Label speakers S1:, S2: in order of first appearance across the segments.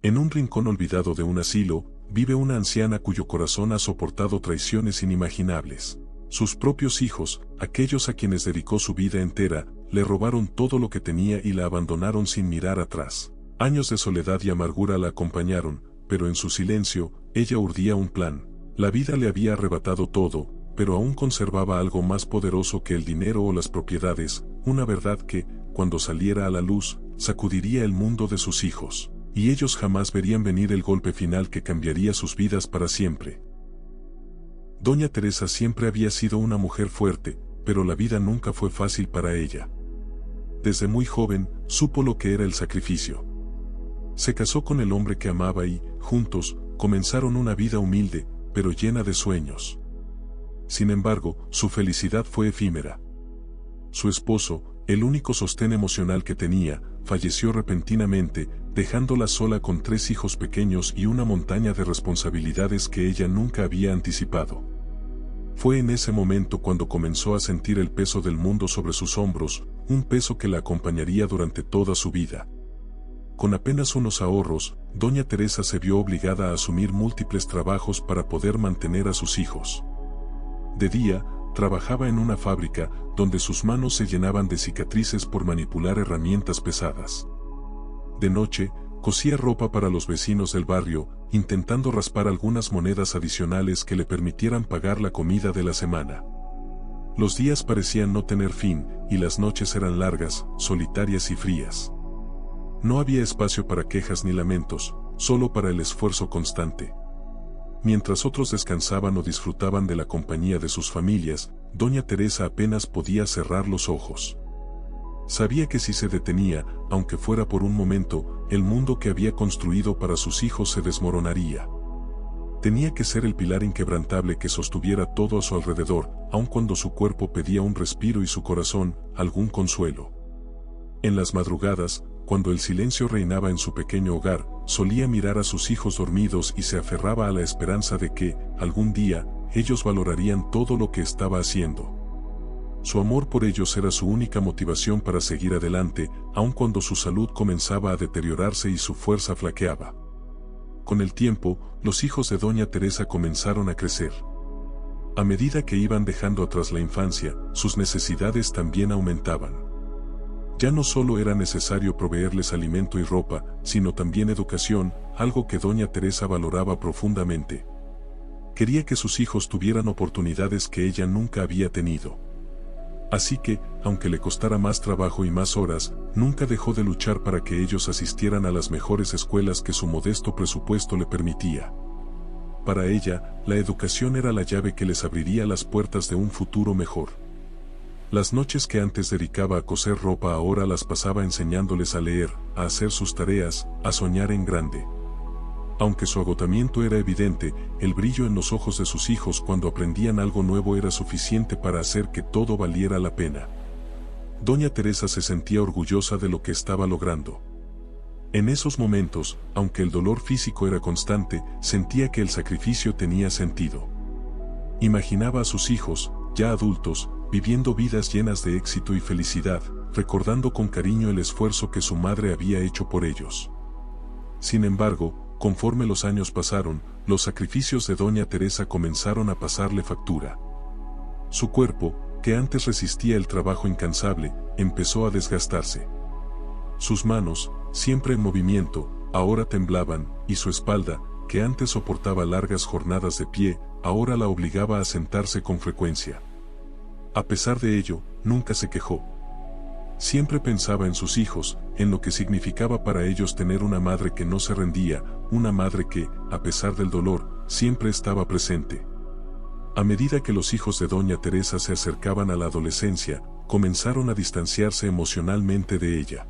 S1: En un rincón olvidado de un asilo, vive una anciana cuyo corazón ha soportado traiciones inimaginables. Sus propios hijos, aquellos a quienes dedicó su vida entera, le robaron todo lo que tenía y la abandonaron sin mirar atrás. Años de soledad y amargura la acompañaron, pero en su silencio, ella urdía un plan. La vida le había arrebatado todo, pero aún conservaba algo más poderoso que el dinero o las propiedades, una verdad que, cuando saliera a la luz, sacudiría el mundo de sus hijos, y ellos jamás verían venir el golpe final que cambiaría sus vidas para siempre. Doña Teresa siempre había sido una mujer fuerte, pero la vida nunca fue fácil para ella. Desde muy joven, supo lo que era el sacrificio. Se casó con el hombre que amaba y, juntos, comenzaron una vida humilde, pero llena de sueños. Sin embargo, su felicidad fue efímera. Su esposo, el único sostén emocional que tenía, falleció repentinamente, dejándola sola con 3 hijos pequeños y una montaña de responsabilidades que ella nunca había anticipado. Fue en ese momento cuando comenzó a sentir el peso del mundo sobre sus hombros, un peso que la acompañaría durante toda su vida. Con apenas unos ahorros, Doña Teresa se vio obligada a asumir múltiples trabajos para poder mantener a sus hijos. De día, trabajaba en una fábrica, donde sus manos se llenaban de cicatrices por manipular herramientas pesadas. De noche, cosía ropa para los vecinos del barrio, intentando raspar algunas monedas adicionales que le permitieran pagar la comida de la semana. Los días parecían no tener fin, y las noches eran largas, solitarias y frías. No había espacio para quejas ni lamentos, solo para el esfuerzo constante. Mientras otros descansaban o disfrutaban de la compañía de sus familias, Doña Teresa apenas podía cerrar los ojos. Sabía que si se detenía, aunque fuera por un momento, el mundo que había construido para sus hijos se desmoronaría. Tenía que ser el pilar inquebrantable que sostuviera todo a su alrededor, aun cuando su cuerpo pedía un respiro y su corazón, algún consuelo. En las madrugadas, cuando el silencio reinaba en su pequeño hogar, solía mirar a sus hijos dormidos y se aferraba a la esperanza de que, algún día, ellos valorarían todo lo que estaba haciendo. Su amor por ellos era su única motivación para seguir adelante, aun cuando su salud comenzaba a deteriorarse y su fuerza flaqueaba. Con el tiempo, los hijos de Doña Teresa comenzaron a crecer. A medida que iban dejando atrás la infancia, sus necesidades también aumentaban. Ya no solo era necesario proveerles alimento y ropa, sino también educación, algo que Doña Teresa valoraba profundamente. Quería que sus hijos tuvieran oportunidades que ella nunca había tenido. Así que, aunque le costara más trabajo y más horas, nunca dejó de luchar para que ellos asistieran a las mejores escuelas que su modesto presupuesto le permitía. Para ella, la educación era la llave que les abriría las puertas de un futuro mejor. Las noches que antes dedicaba a coser ropa ahora las pasaba enseñándoles a leer, a hacer sus tareas, a soñar en grande. Aunque su agotamiento era evidente, el brillo en los ojos de sus hijos cuando aprendían algo nuevo era suficiente para hacer que todo valiera la pena. Doña Teresa se sentía orgullosa de lo que estaba logrando. En esos momentos, aunque el dolor físico era constante, sentía que el sacrificio tenía sentido. Imaginaba a sus hijos, ya adultos, viviendo vidas llenas de éxito y felicidad, recordando con cariño el esfuerzo que su madre había hecho por ellos. Sin embargo, conforme los años pasaron, los sacrificios de Doña Teresa comenzaron a pasarle factura. Su cuerpo, que antes resistía el trabajo incansable, empezó a desgastarse. Sus manos, siempre en movimiento, ahora temblaban, y su espalda, que antes soportaba largas jornadas de pie, ahora la obligaba a sentarse con frecuencia. A pesar de ello, nunca se quejó. Siempre pensaba en sus hijos, en lo que significaba para ellos tener una madre que no se rendía, una madre que, a pesar del dolor, siempre estaba presente. A medida que los hijos de Doña Teresa se acercaban a la adolescencia, comenzaron a distanciarse emocionalmente de ella.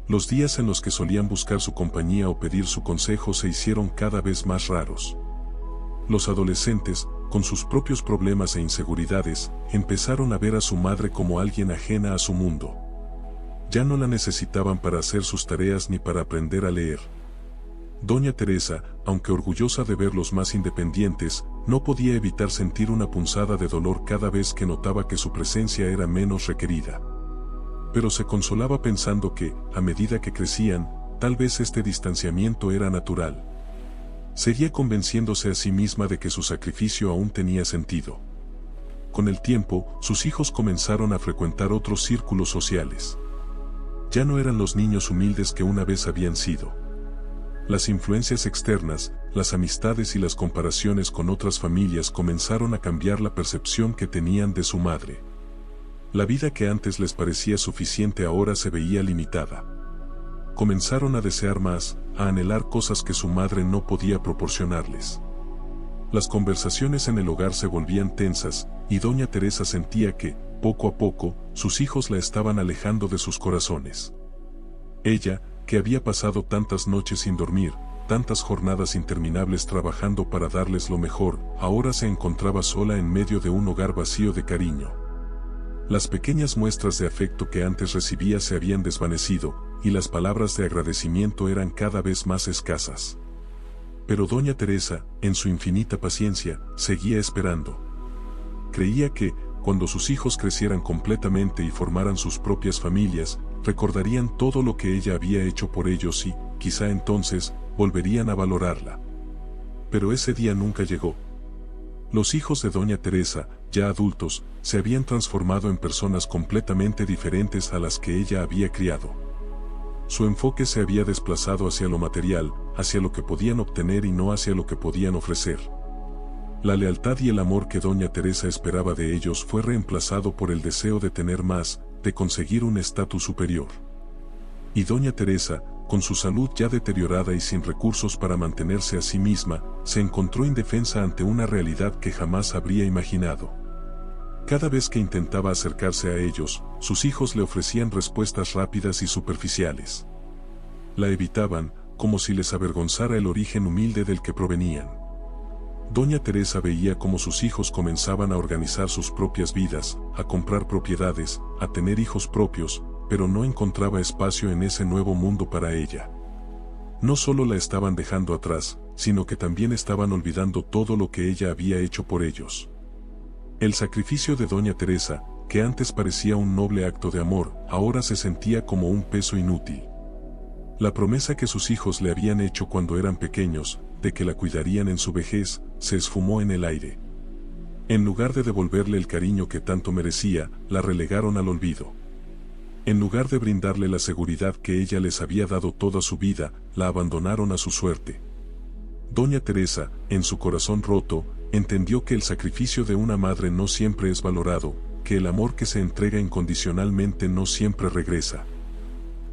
S1: Los días en los que solían buscar su compañía o pedir su consejo se hicieron cada vez más raros. Los adolescentes, con sus propios problemas e inseguridades, empezaron a ver a su madre como alguien ajena a su mundo. Ya no la necesitaban para hacer sus tareas ni para aprender a leer. Doña Teresa, aunque orgullosa de verlos más independientes, no podía evitar sentir una punzada de dolor cada vez que notaba que su presencia era menos requerida. Pero se consolaba pensando que, a medida que crecían, tal vez este distanciamiento era natural. Seguía convenciéndose a sí misma de que su sacrificio aún tenía sentido. Con el tiempo, sus hijos comenzaron a frecuentar otros círculos sociales. Ya no eran los niños humildes que una vez habían sido. Las influencias externas, las amistades y las comparaciones con otras familias comenzaron a cambiar la percepción que tenían de su madre. La vida que antes les parecía suficiente ahora se veía limitada. Comenzaron a desear más, a anhelar cosas que su madre no podía proporcionarles. Las conversaciones en el hogar se volvían tensas, y doña Teresa sentía que, poco a poco, sus hijos la estaban alejando de sus corazones. Ella, que había pasado tantas noches sin dormir, tantas jornadas interminables trabajando para darles lo mejor, ahora se encontraba sola en medio de un hogar vacío de cariño. Las pequeñas muestras de afecto que antes recibía se habían desvanecido, y las palabras de agradecimiento eran cada vez más escasas. Pero doña Teresa, en su infinita paciencia, seguía esperando. Creía que, cuando sus hijos crecieran completamente y formaran sus propias familias, recordarían todo lo que ella había hecho por ellos y, quizá entonces, volverían a valorarla. Pero ese día nunca llegó. Los hijos de doña Teresa, ya adultos, se habían transformado en personas completamente diferentes a las que ella había criado. Su enfoque se había desplazado hacia lo material, hacia lo que podían obtener y no hacia lo que podían ofrecer. La lealtad y el amor que doña Teresa esperaba de ellos fue reemplazado por el deseo de tener más, de conseguir un estatus superior. Y doña Teresa, con su salud ya deteriorada y sin recursos para mantenerse a sí misma, se encontró indefensa ante una realidad que jamás habría imaginado. Cada vez que intentaba acercarse a ellos, sus hijos le ofrecían respuestas rápidas y superficiales. La evitaban, como si les avergonzara el origen humilde del que provenían. Doña Teresa veía cómo sus hijos comenzaban a organizar sus propias vidas, a comprar propiedades, a tener hijos propios, pero no encontraba espacio en ese nuevo mundo para ella. No solo la estaban dejando atrás, sino que también estaban olvidando todo lo que ella había hecho por ellos. El sacrificio de doña Teresa, que antes parecía un noble acto de amor, ahora se sentía como un peso inútil. La promesa que sus hijos le habían hecho cuando eran pequeños, de que la cuidarían en su vejez, se esfumó en el aire. En lugar de devolverle el cariño que tanto merecía, la relegaron al olvido. En lugar de brindarle la seguridad que ella les había dado toda su vida, la abandonaron a su suerte. Doña Teresa, en su corazón roto, entendió que el sacrificio de una madre no siempre es valorado, que el amor que se entrega incondicionalmente no siempre regresa.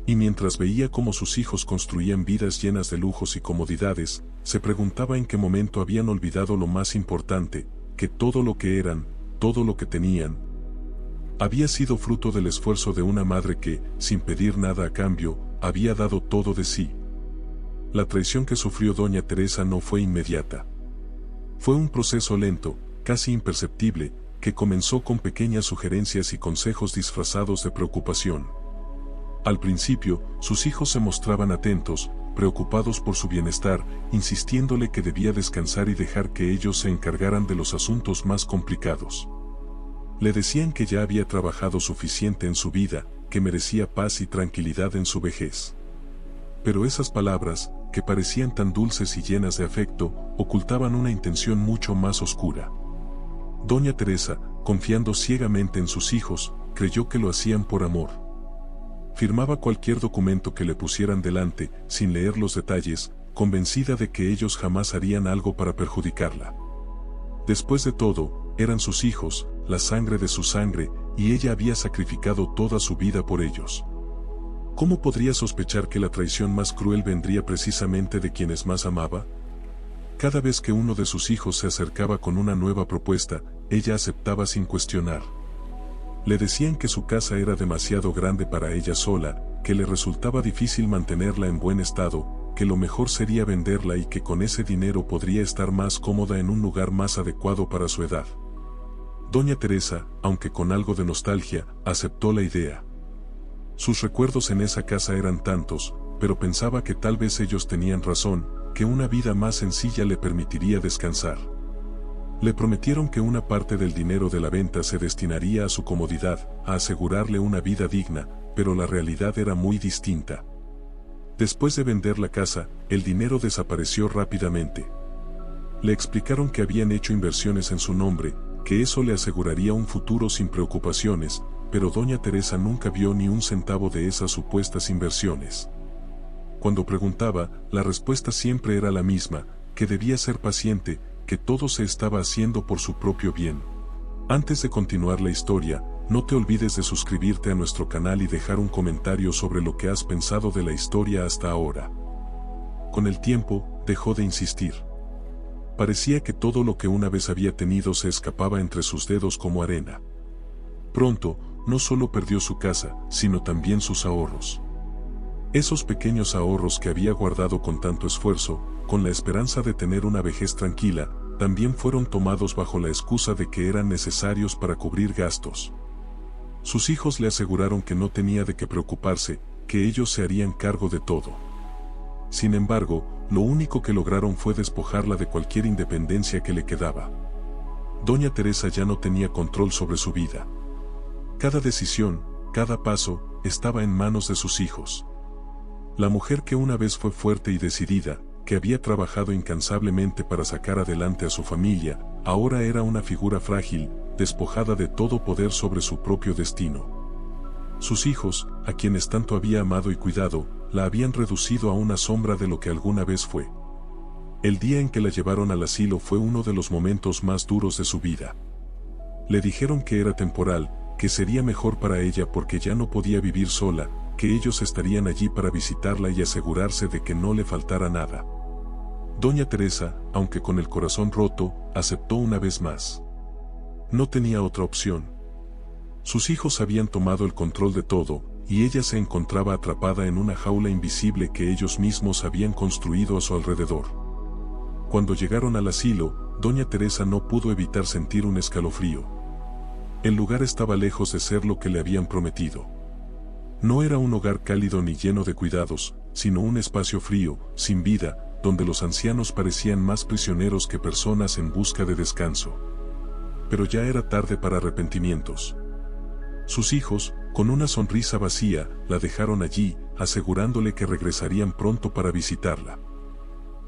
S1: Y mientras veía cómo sus hijos construían vidas llenas de lujos y comodidades, se preguntaba en qué momento habían olvidado lo más importante, que todo lo que eran, todo lo que tenían, había sido fruto del esfuerzo de una madre que, sin pedir nada a cambio, había dado todo de sí. La traición que sufrió doña Teresa no fue inmediata. Fue un proceso lento, casi imperceptible, que comenzó con pequeñas sugerencias y consejos disfrazados de preocupación. Al principio, sus hijos se mostraban atentos, preocupados por su bienestar, insistiéndole que debía descansar y dejar que ellos se encargaran de los asuntos más complicados. Le decían que ya había trabajado suficiente en su vida, que merecía paz y tranquilidad en su vejez. Pero esas palabras, que parecían tan dulces y llenas de afecto, ocultaban una intención mucho más oscura. Doña Teresa, confiando ciegamente en sus hijos, creyó que lo hacían por amor. Firmaba cualquier documento que le pusieran delante, sin leer los detalles, convencida de que ellos jamás harían algo para perjudicarla. Después de todo, eran sus hijos, la sangre de su sangre, y ella había sacrificado toda su vida por ellos. ¿Cómo podría sospechar que la traición más cruel vendría precisamente de quienes más amaba? Cada vez que uno de sus hijos se acercaba con una nueva propuesta, ella aceptaba sin cuestionar. Le decían que su casa era demasiado grande para ella sola, que le resultaba difícil mantenerla en buen estado, que lo mejor sería venderla y que con ese dinero podría estar más cómoda en un lugar más adecuado para su edad. Doña Teresa, aunque con algo de nostalgia, aceptó la idea. Sus recuerdos en esa casa eran tantos, pero pensaba que tal vez ellos tenían razón, que una vida más sencilla le permitiría descansar. Le prometieron que una parte del dinero de la venta se destinaría a su comodidad, a asegurarle una vida digna, pero la realidad era muy distinta. Después de vender la casa, el dinero desapareció rápidamente. Le explicaron que habían hecho inversiones en su nombre, que eso le aseguraría un futuro sin preocupaciones, pero doña Teresa nunca vio ni un centavo de esas supuestas inversiones. Cuando preguntaba, la respuesta siempre era la misma, que debía ser paciente, que todo se estaba haciendo por su propio bien. Antes de continuar la historia, no te olvides de suscribirte a nuestro canal y dejar un comentario sobre lo que has pensado de la historia hasta ahora. Con el tiempo, dejó de insistir. Parecía que todo lo que una vez había tenido se escapaba entre sus dedos como arena. Pronto, no solo perdió su casa, sino también sus ahorros. Esos pequeños ahorros que había guardado con tanto esfuerzo, con la esperanza de tener una vejez tranquila, también fueron tomados bajo la excusa de que eran necesarios para cubrir gastos. Sus hijos le aseguraron que no tenía de qué preocuparse, que ellos se harían cargo de todo. Sin embargo, lo único que lograron fue despojarla de cualquier independencia que le quedaba. Doña Teresa ya no tenía control sobre su vida. Cada decisión, cada paso, estaba en manos de sus hijos. La mujer que una vez fue fuerte y decidida, que había trabajado incansablemente para sacar adelante a su familia, ahora era una figura frágil, despojada de todo poder sobre su propio destino. Sus hijos, a quienes tanto había amado y cuidado, la habían reducido a una sombra de lo que alguna vez fue. El día en que la llevaron al asilo fue uno de los momentos más duros de su vida. Le dijeron que era temporal, que sería mejor para ella porque ya no podía vivir sola, que ellos estarían allí para visitarla y asegurarse de que no le faltara nada. Doña Teresa, aunque con el corazón roto, aceptó una vez más. No tenía otra opción. Sus hijos habían tomado el control de todo, y ella se encontraba atrapada en una jaula invisible que ellos mismos habían construido a su alrededor. Cuando llegaron al asilo, doña Teresa no pudo evitar sentir un escalofrío. El lugar estaba lejos de ser lo que le habían prometido. No era un hogar cálido ni lleno de cuidados, sino un espacio frío, sin vida, donde los ancianos parecían más prisioneros que personas en busca de descanso. Pero ya era tarde para arrepentimientos. Sus hijos, con una sonrisa vacía, la dejaron allí, asegurándole que regresarían pronto para visitarla.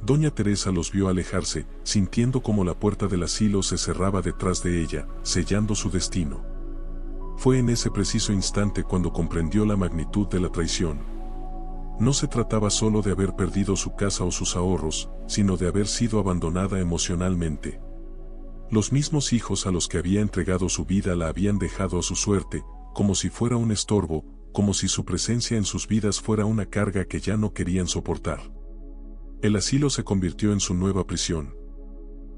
S1: Doña Teresa los vio alejarse, sintiendo como la puerta del asilo se cerraba detrás de ella, sellando su destino. Fue en ese preciso instante cuando comprendió la magnitud de la traición. No se trataba solo de haber perdido su casa o sus ahorros, sino de haber sido abandonada emocionalmente. Los mismos hijos a los que había entregado su vida la habían dejado a su suerte, como si fuera un estorbo, como si su presencia en sus vidas fuera una carga que ya no querían soportar. El asilo se convirtió en su nueva prisión.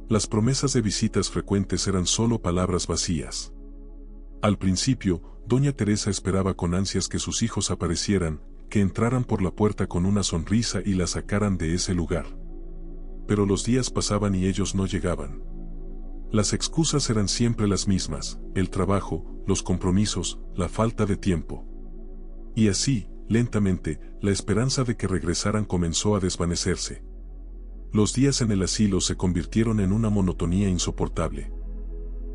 S1: Las promesas de visitas frecuentes eran solo palabras vacías. Al principio, doña Teresa esperaba con ansias que sus hijos aparecieran, que entraran por la puerta con una sonrisa y la sacaran de ese lugar. Pero los días pasaban y ellos no llegaban. Las excusas eran siempre las mismas: el trabajo, los compromisos, la falta de tiempo. Y así, lentamente, la esperanza de que regresaran comenzó a desvanecerse. Los días en el asilo se convirtieron en una monotonía insoportable.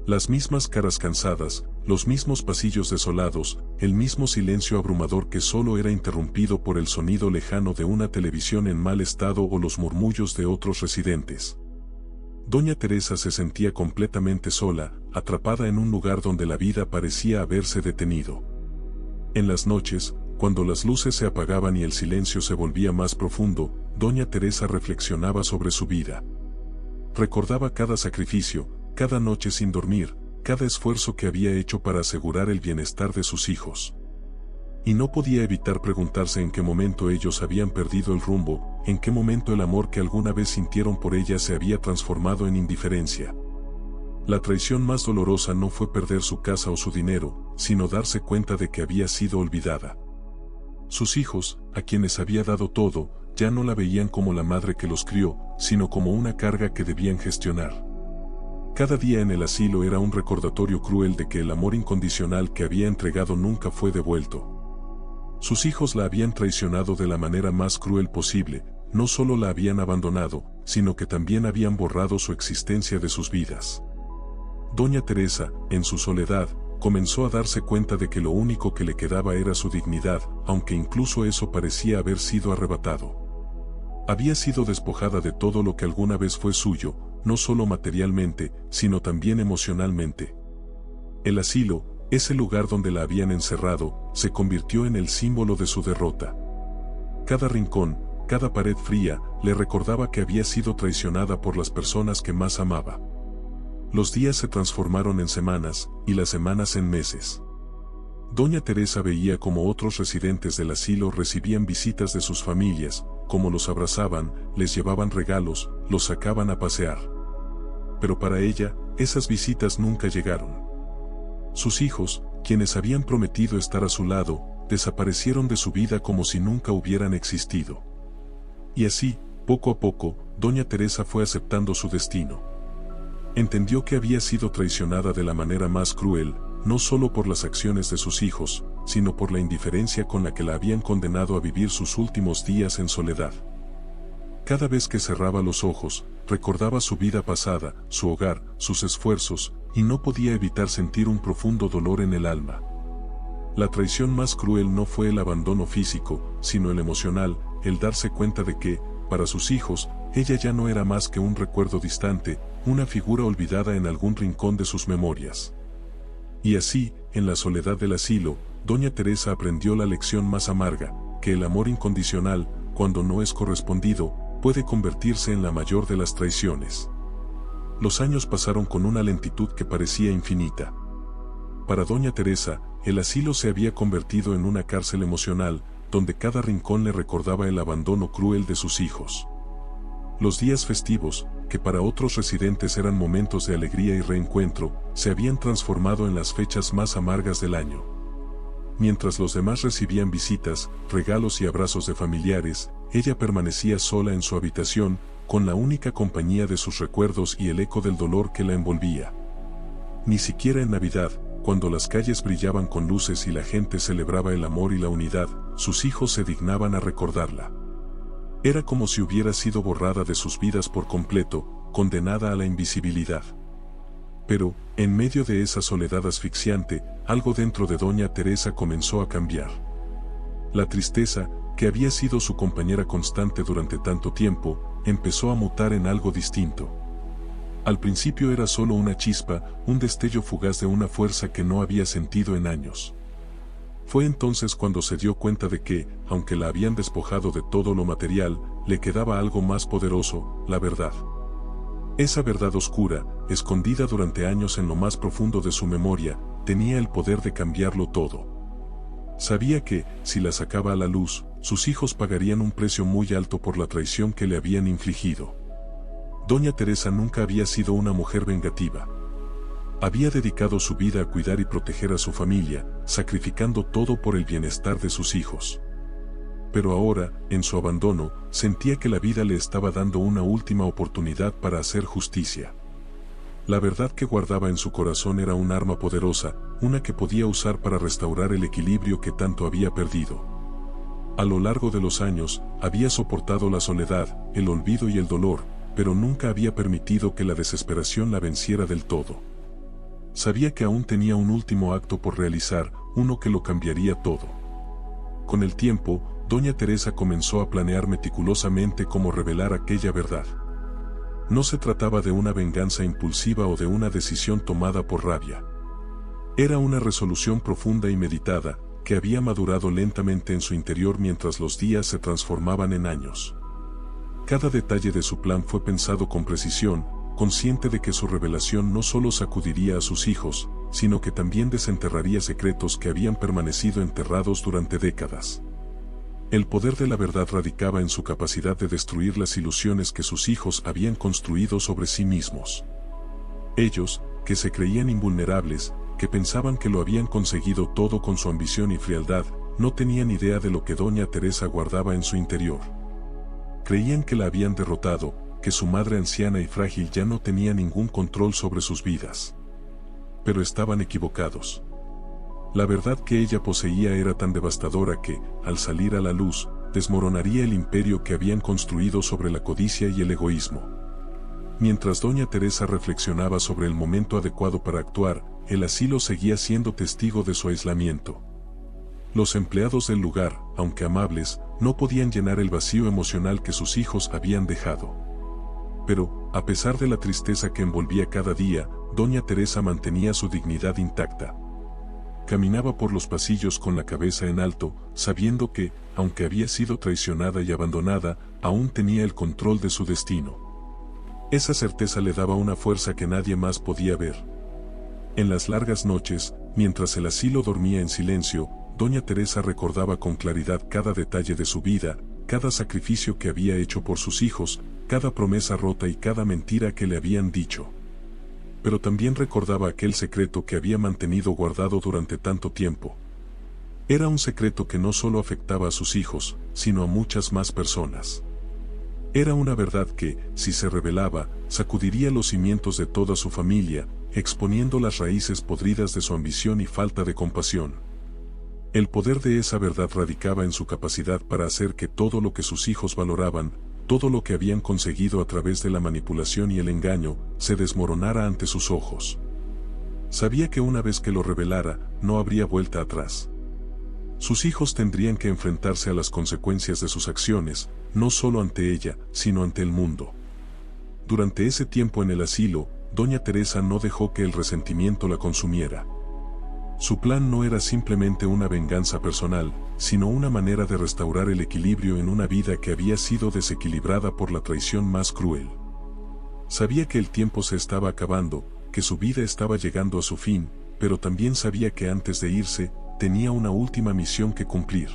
S1: Las mismas caras cansadas, los mismos pasillos desolados, el mismo silencio abrumador que solo era interrumpido por el sonido lejano de una televisión en mal estado o los murmullos de otros residentes. Doña Teresa se sentía completamente sola, atrapada en un lugar donde la vida parecía haberse detenido. En las noches, cuando las luces se apagaban y el silencio se volvía más profundo, doña Teresa reflexionaba sobre su vida. Recordaba cada sacrificio, cada noche sin dormir, cada esfuerzo que había hecho para asegurar el bienestar de sus hijos. Y no podía evitar preguntarse en qué momento ellos habían perdido el rumbo, en qué momento el amor que alguna vez sintieron por ella se había transformado en indiferencia. La traición más dolorosa no fue perder su casa o su dinero, sino darse cuenta de que había sido olvidada. Sus hijos, a quienes había dado todo, ya no la veían como la madre que los crió, sino como una carga que debían gestionar. Cada día en el asilo era un recordatorio cruel de que el amor incondicional que había entregado nunca fue devuelto. Sus hijos la habían traicionado de la manera más cruel posible, no solo la habían abandonado, sino que también habían borrado su existencia de sus vidas. Doña Teresa, en su soledad, comenzó a darse cuenta de que lo único que le quedaba era su dignidad, aunque incluso eso parecía haber sido arrebatado. Había sido despojada de todo lo que alguna vez fue suyo, no solo materialmente, sino también emocionalmente. El asilo, ese lugar donde la habían encerrado, se convirtió en el símbolo de su derrota. Cada rincón, cada pared fría, le recordaba que había sido traicionada por las personas que más amaba. Los días se transformaron en semanas, y las semanas en meses. Doña Teresa veía cómo otros residentes del asilo recibían visitas de sus familias, cómo los abrazaban, les llevaban regalos, los sacaban a pasear. Pero para ella, esas visitas nunca llegaron. Sus hijos, quienes habían prometido estar a su lado, desaparecieron de su vida como si nunca hubieran existido. Y así, poco a poco, Doña Teresa fue aceptando su destino. Entendió que había sido traicionada de la manera más cruel, no solo por las acciones de sus hijos, sino por la indiferencia con la que la habían condenado a vivir sus últimos días en soledad. Cada vez que cerraba los ojos, recordaba su vida pasada, su hogar, sus esfuerzos, y no podía evitar sentir un profundo dolor en el alma. La traición más cruel no fue el abandono físico, sino el emocional, el darse cuenta de que, para sus hijos, ella ya no era más que un recuerdo distante, una figura olvidada en algún rincón de sus memorias. Y así, en la soledad del asilo, Doña Teresa aprendió la lección más amarga, que el amor incondicional, cuando no es correspondido, puede convertirse en la mayor de las traiciones. Los años pasaron con una lentitud que parecía infinita. Para Doña Teresa, el asilo se había convertido en una cárcel emocional, donde cada rincón le recordaba el abandono cruel de sus hijos. Los días festivos, que para otros residentes eran momentos de alegría y reencuentro, se habían transformado en las fechas más amargas del año. Mientras los demás recibían visitas, regalos y abrazos de familiares, ella permanecía sola en su habitación, con la única compañía de sus recuerdos y el eco del dolor que la envolvía. Ni siquiera en Navidad, cuando las calles brillaban con luces y la gente celebraba el amor y la unidad, sus hijos se dignaban a recordarla. Era como si hubiera sido borrada de sus vidas por completo, condenada a la invisibilidad. Pero, en medio de esa soledad asfixiante, algo dentro de Doña Teresa comenzó a cambiar. La tristeza, que había sido su compañera constante durante tanto tiempo, empezó a mutar en algo distinto. Al principio era solo una chispa, un destello fugaz de una fuerza que no había sentido en años. Fue entonces cuando se dio cuenta de que, aunque la habían despojado de todo lo material, le quedaba algo más poderoso, la verdad. Esa verdad oscura, escondida durante años en lo más profundo de su memoria, tenía el poder de cambiarlo todo. Sabía que, si la sacaba a la luz, sus hijos pagarían un precio muy alto por la traición que le habían infligido. Doña Teresa nunca había sido una mujer vengativa. Había dedicado su vida a cuidar y proteger a su familia, sacrificando todo por el bienestar de sus hijos. Pero ahora, en su abandono, sentía que la vida le estaba dando una última oportunidad para hacer justicia. La verdad que guardaba en su corazón era un arma poderosa, una que podía usar para restaurar el equilibrio que tanto había perdido. A lo largo de los años, había soportado la soledad, el olvido y el dolor, pero nunca había permitido que la desesperación la venciera del todo. Sabía que aún tenía un último acto por realizar, uno que lo cambiaría todo. Con el tiempo, Doña Teresa comenzó a planear meticulosamente cómo revelar aquella verdad. No se trataba de una venganza impulsiva o de una decisión tomada por rabia. Era una resolución profunda y meditada, que había madurado lentamente en su interior mientras los días se transformaban en años. Cada detalle de su plan fue pensado con precisión, consciente de que su revelación no solo sacudiría a sus hijos, sino que también desenterraría secretos que habían permanecido enterrados durante décadas. El poder de la verdad radicaba en su capacidad de destruir las ilusiones que sus hijos habían construido sobre sí mismos. Ellos, que se creían invulnerables, que pensaban que lo habían conseguido todo con su ambición y frialdad, no tenían idea de lo que Doña Teresa guardaba en su interior. Creían que la habían derrotado, que su madre anciana y frágil ya no tenía ningún control sobre sus vidas. Pero estaban equivocados. La verdad que ella poseía era tan devastadora que, al salir a la luz, desmoronaría el imperio que habían construido sobre la codicia y el egoísmo. Mientras Doña Teresa reflexionaba sobre el momento adecuado para actuar, el asilo seguía siendo testigo de su aislamiento. Los empleados del lugar, aunque amables, no podían llenar el vacío emocional que sus hijos habían dejado. Pero, a pesar de la tristeza que envolvía cada día, doña Teresa mantenía su dignidad intacta. Caminaba por los pasillos con la cabeza en alto, sabiendo que, aunque había sido traicionada y abandonada, aún tenía el control de su destino. Esa certeza le daba una fuerza que nadie más podía ver. En las largas noches, mientras el asilo dormía en silencio, doña Teresa recordaba con claridad cada detalle de su vida, cada sacrificio que había hecho por sus hijos, cada promesa rota y cada mentira que le habían dicho. Pero también recordaba aquel secreto que había mantenido guardado durante tanto tiempo. Era un secreto que no solo afectaba a sus hijos, sino a muchas más personas. Era una verdad que, si se revelaba, sacudiría los cimientos de toda su familia, exponiendo las raíces podridas de su ambición y falta de compasión. El poder de esa verdad radicaba en su capacidad para hacer que todo lo que sus hijos valoraban, todo lo que habían conseguido a través de la manipulación y el engaño, se desmoronara ante sus ojos. Sabía que una vez que lo revelara, no habría vuelta atrás. Sus hijos tendrían que enfrentarse a las consecuencias de sus acciones, no solo ante ella, sino ante el mundo. Durante ese tiempo en el asilo, doña Teresa no dejó que el resentimiento la consumiera. Su plan no era simplemente una venganza personal, sino una manera de restaurar el equilibrio en una vida que había sido desequilibrada por la traición más cruel. Sabía que el tiempo se estaba acabando, que su vida estaba llegando a su fin, pero también sabía que antes de irse, tenía una última misión que cumplir.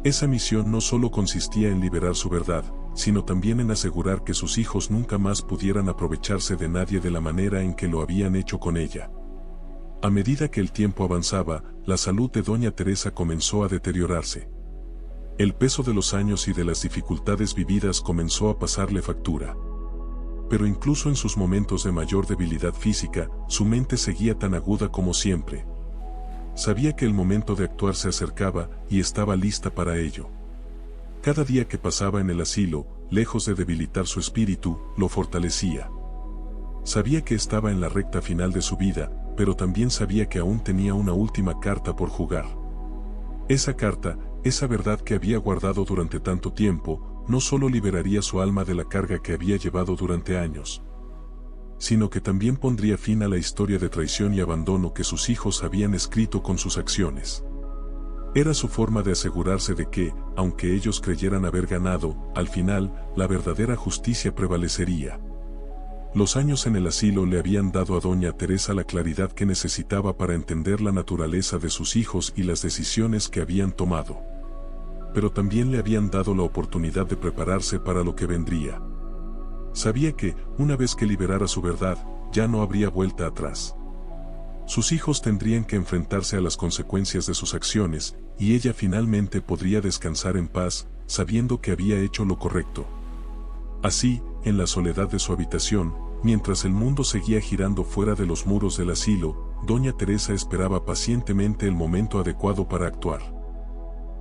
S1: Esa misión no solo consistía en liberar su verdad, sino también en asegurar que sus hijos nunca más pudieran aprovecharse de nadie de la manera en que lo habían hecho con ella. A medida que el tiempo avanzaba, la salud de doña Teresa comenzó a deteriorarse. El peso de los años y de las dificultades vividas comenzó a pasarle factura. Pero incluso en sus momentos de mayor debilidad física, su mente seguía tan aguda como siempre. Sabía que el momento de actuar se acercaba y estaba lista para ello. Cada día que pasaba en el asilo, lejos de debilitar su espíritu, lo fortalecía. Sabía que estaba en la recta final de su vida, pero también sabía que aún tenía una última carta por jugar. Esa carta, esa verdad que había guardado durante tanto tiempo, no solo liberaría su alma de la carga que había llevado durante años, sino que también pondría fin a la historia de traición y abandono que sus hijos habían escrito con sus acciones. Era su forma de asegurarse de que, aunque ellos creyeran haber ganado, al final, la verdadera justicia prevalecería. Los años en el asilo le habían dado a doña Teresa la claridad que necesitaba para entender la naturaleza de sus hijos y las decisiones que habían tomado. Pero también le habían dado la oportunidad de prepararse para lo que vendría. Sabía que, una vez que liberara su verdad, ya no habría vuelta atrás. Sus hijos tendrían que enfrentarse a las consecuencias de sus acciones, y ella finalmente podría descansar en paz, sabiendo que había hecho lo correcto. Así, en la soledad de su habitación, mientras el mundo seguía girando fuera de los muros del asilo, doña Teresa esperaba pacientemente el momento adecuado para actuar.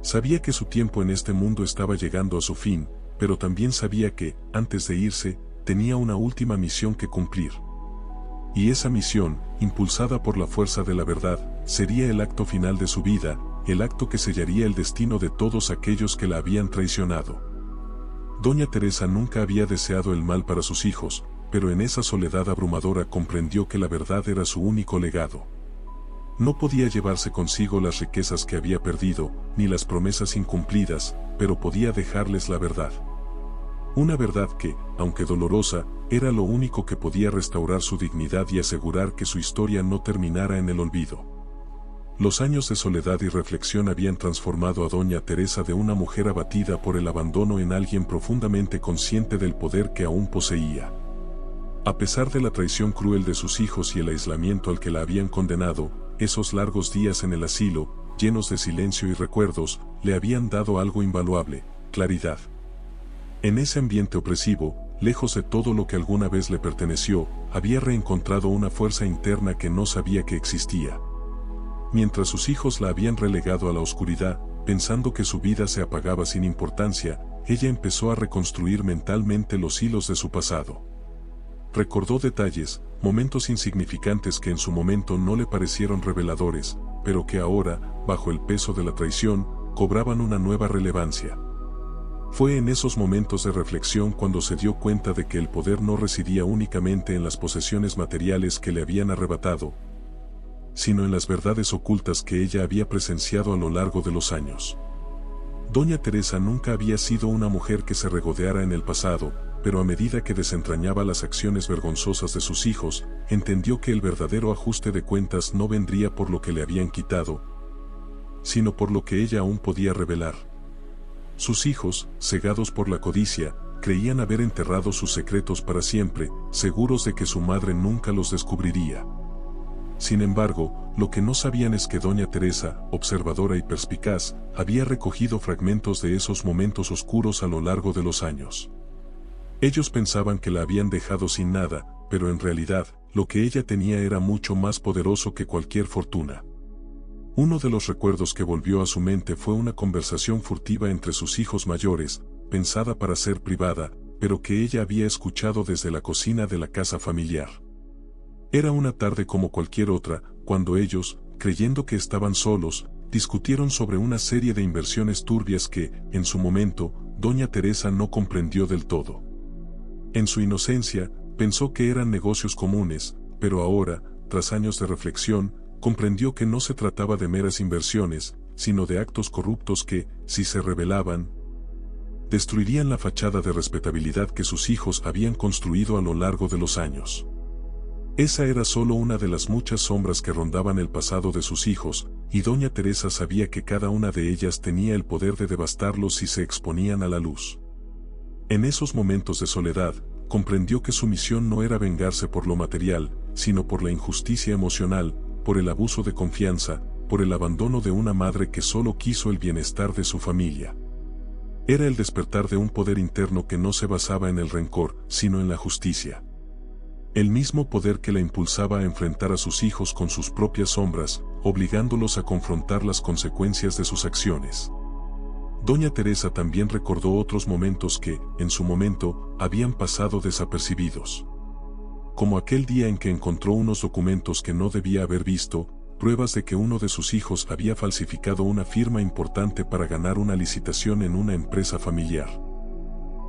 S1: Sabía que su tiempo en este mundo estaba llegando a su fin, pero también sabía que, antes de irse, tenía una última misión que cumplir. Y esa misión, impulsada por la fuerza de la verdad, sería el acto final de su vida, el acto que sellaría el destino de todos aquellos que la habían traicionado. Doña Teresa nunca había deseado el mal para sus hijos, pero en esa soledad abrumadora comprendió que la verdad era su único legado. No podía llevarse consigo las riquezas que había perdido, ni las promesas incumplidas, pero podía dejarles la verdad. Una verdad que, aunque dolorosa, era lo único que podía restaurar su dignidad y asegurar que su historia no terminara en el olvido. Los años de soledad y reflexión habían transformado a doña Teresa de una mujer abatida por el abandono en alguien profundamente consciente del poder que aún poseía. A pesar de la traición cruel de sus hijos y el aislamiento al que la habían condenado, esos largos días en el asilo, llenos de silencio y recuerdos, le habían dado algo invaluable: claridad. En ese ambiente opresivo, lejos de todo lo que alguna vez le perteneció, había reencontrado una fuerza interna que no sabía que existía. Mientras sus hijos la habían relegado a la oscuridad, pensando que su vida se apagaba sin importancia, ella empezó a reconstruir mentalmente los hilos de su pasado. Recordó detalles, momentos insignificantes que en su momento no le parecieron reveladores, pero que ahora, bajo el peso de la traición, cobraban una nueva relevancia. Fue en esos momentos de reflexión cuando se dio cuenta de que el poder no residía únicamente en las posesiones materiales que le habían arrebatado, sino en las verdades ocultas que ella había presenciado a lo largo de los años. Doña Teresa nunca había sido una mujer que se regodeara en el pasado, pero a medida que desentrañaba las acciones vergonzosas de sus hijos, entendió que el verdadero ajuste de cuentas no vendría por lo que le habían quitado, sino por lo que ella aún podía revelar. Sus hijos, cegados por la codicia, creían haber enterrado sus secretos para siempre, seguros de que su madre nunca los descubriría. Sin embargo, lo que no sabían es que doña Teresa, observadora y perspicaz, había recogido fragmentos de esos momentos oscuros a lo largo de los años. Ellos pensaban que la habían dejado sin nada, pero en realidad, lo que ella tenía era mucho más poderoso que cualquier fortuna. Uno de los recuerdos que volvió a su mente fue una conversación furtiva entre sus hijos mayores, pensada para ser privada, pero que ella había escuchado desde la cocina de la casa familiar. Era una tarde como cualquier otra, cuando ellos, creyendo que estaban solos, discutieron sobre una serie de inversiones turbias que, en su momento, doña Teresa no comprendió del todo. En su inocencia, pensó que eran negocios comunes, pero ahora, tras años de reflexión, comprendió que no se trataba de meras inversiones, sino de actos corruptos que, si se revelaban, destruirían la fachada de respetabilidad que sus hijos habían construido a lo largo de los años. Esa era solo una de las muchas sombras que rondaban el pasado de sus hijos, y doña Teresa sabía que cada una de ellas tenía el poder de devastarlos si se exponían a la luz. En esos momentos de soledad, comprendió que su misión no era vengarse por lo material, sino por la injusticia emocional, por el abuso de confianza, por el abandono de una madre que solo quiso el bienestar de su familia. Era el despertar de un poder interno que no se basaba en el rencor, sino en la justicia. El mismo poder que la impulsaba a enfrentar a sus hijos con sus propias sombras, obligándolos a confrontar las consecuencias de sus acciones. Doña Teresa también recordó otros momentos que, en su momento, habían pasado desapercibidos. Como aquel día en que encontró unos documentos que no debía haber visto, pruebas de que uno de sus hijos había falsificado una firma importante para ganar una licitación en una empresa familiar.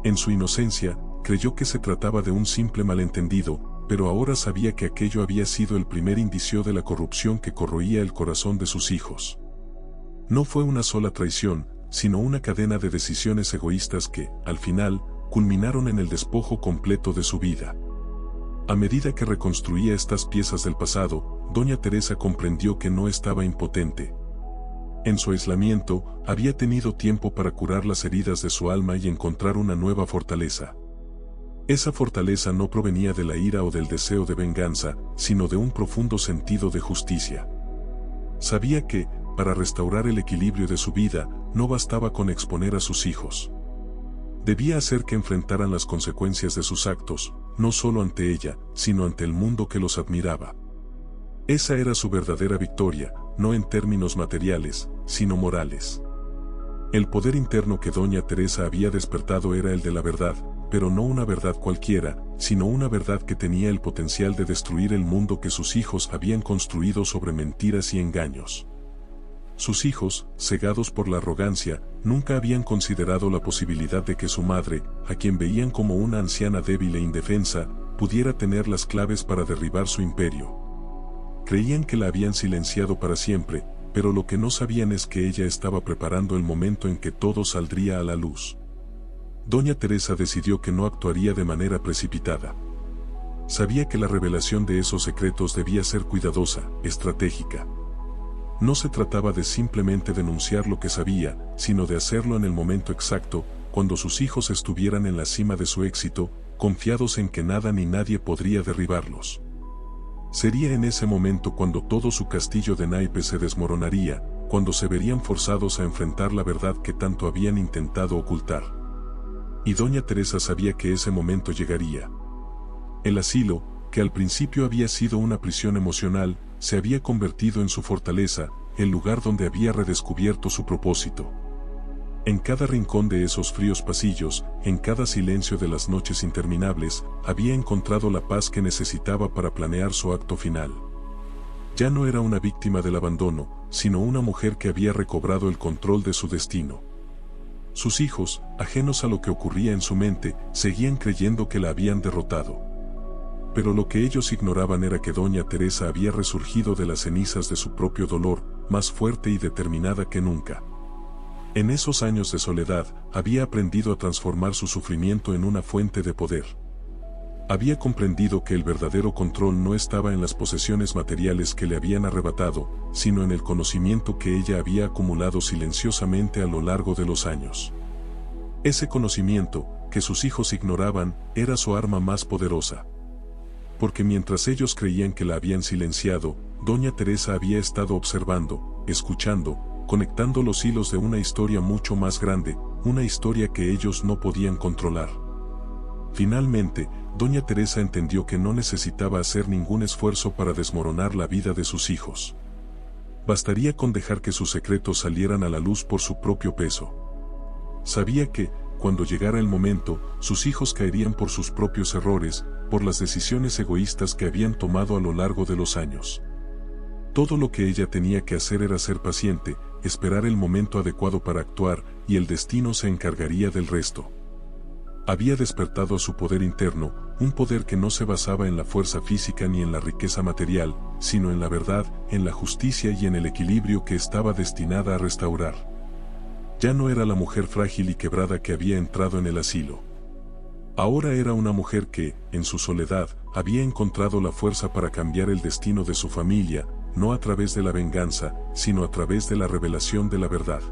S1: En su inocencia, creyó que se trataba de un simple malentendido, pero ahora sabía que aquello había sido el primer indicio de la corrupción que corroía el corazón de sus hijos. No fue una sola traición, sino una cadena de decisiones egoístas que, al final, culminaron en el despojo completo de su vida. A medida que reconstruía estas piezas del pasado, doña Teresa comprendió que no estaba impotente. En su aislamiento, había tenido tiempo para curar las heridas de su alma y encontrar una nueva fortaleza. Esa fortaleza no provenía de la ira o del deseo de venganza, sino de un profundo sentido de justicia. Sabía que, para restaurar el equilibrio de su vida, no bastaba con exponer a sus hijos. Debía hacer que enfrentaran las consecuencias de sus actos, no solo ante ella, sino ante el mundo que los admiraba. Esa era su verdadera victoria, no en términos materiales, sino morales. El poder interno que doña Teresa había despertado era el de la verdad, pero no una verdad cualquiera, sino una verdad que tenía el potencial de destruir el mundo que sus hijos habían construido sobre mentiras y engaños. Sus hijos, cegados por la arrogancia, nunca habían considerado la posibilidad de que su madre, a quien veían como una anciana débil e indefensa, pudiera tener las claves para derribar su imperio. Creían que la habían silenciado para siempre, pero lo que no sabían es que ella estaba preparando el momento en que todo saldría a la luz. Doña Teresa decidió que no actuaría de manera precipitada. Sabía que la revelación de esos secretos debía ser cuidadosa, estratégica. No se trataba de simplemente denunciar lo que sabía, sino de hacerlo en el momento exacto, cuando sus hijos estuvieran en la cima de su éxito, confiados en que nada ni nadie podría derribarlos. Sería en ese momento cuando todo su castillo de naipes se desmoronaría, cuando se verían forzados a enfrentar la verdad que tanto habían intentado ocultar. Y doña Teresa sabía que ese momento llegaría. El asilo, que al principio había sido una prisión emocional, se había convertido en su fortaleza, el lugar donde había redescubierto su propósito. En cada rincón de esos fríos pasillos, en cada silencio de las noches interminables, había encontrado la paz que necesitaba para planear su acto final. Ya no era una víctima del abandono, sino una mujer que había recobrado el control de su destino. Sus hijos, ajenos a lo que ocurría en su mente, seguían creyendo que la habían derrotado. Pero lo que ellos ignoraban era que doña Teresa había resurgido de las cenizas de su propio dolor, más fuerte y determinada que nunca. En esos años de soledad, había aprendido a transformar su sufrimiento en una fuente de poder. Había comprendido que el verdadero control no estaba en las posesiones materiales que le habían arrebatado, sino en el conocimiento que ella había acumulado silenciosamente a lo largo de los años. Ese conocimiento, que sus hijos ignoraban, era su arma más poderosa. Porque mientras ellos creían que la habían silenciado, doña Teresa había estado observando, escuchando, conectando los hilos de una historia mucho más grande, una historia que ellos no podían controlar. Finalmente, doña Teresa entendió que no necesitaba hacer ningún esfuerzo para desmoronar la vida de sus hijos. Bastaría con dejar que sus secretos salieran a la luz por su propio peso. Sabía que, cuando llegara el momento, sus hijos caerían por sus propios errores, por las decisiones egoístas que habían tomado a lo largo de los años. Todo lo que ella tenía que hacer era ser paciente, esperar el momento adecuado para actuar, y el destino se encargaría del resto. Había despertado a su poder interno, un poder que no se basaba en la fuerza física ni en la riqueza material, sino en la verdad, en la justicia y en el equilibrio que estaba destinada a restaurar. Ya no era la mujer frágil y quebrada que había entrado en el asilo. Ahora era una mujer que, en su soledad, había encontrado la fuerza para cambiar el destino de su familia, no a través de la venganza, sino a través de la revelación de la verdad.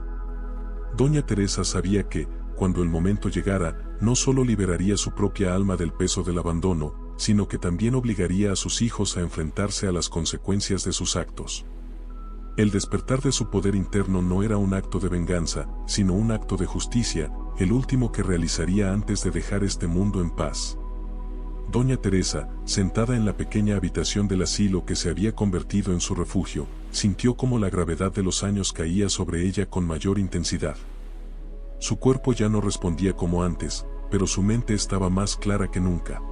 S1: Doña Teresa sabía que, cuando el momento llegara, no solo liberaría su propia alma del peso del abandono, sino que también obligaría a sus hijos a enfrentarse a las consecuencias de sus actos. El despertar de su poder interno no era un acto de venganza, sino un acto de justicia, el último que realizaría antes de dejar este mundo en paz. Doña Teresa, sentada en la pequeña habitación del asilo que se había convertido en su refugio, sintió cómo la gravedad de los años caía sobre ella con mayor intensidad. Su cuerpo ya no respondía como antes, pero su mente estaba más clara que nunca.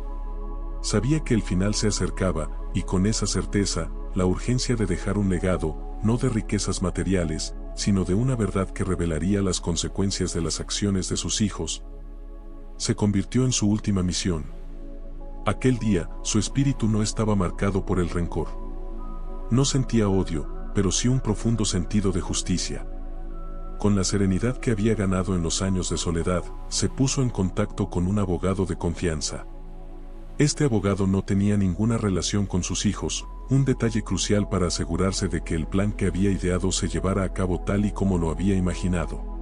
S1: Sabía que el final se acercaba, y con esa certeza, la urgencia de dejar un legado, no de riquezas materiales, sino de una verdad que revelaría las consecuencias de las acciones de sus hijos, se convirtió en su última misión. Aquel día, su espíritu no estaba marcado por el rencor. No sentía odio, pero sí un profundo sentido de justicia. Con la serenidad que había ganado en los años de soledad, se puso en contacto con un abogado de confianza. Este abogado no tenía ninguna relación con sus hijos, un detalle crucial para asegurarse de que el plan que había ideado se llevara a cabo tal y como lo había imaginado.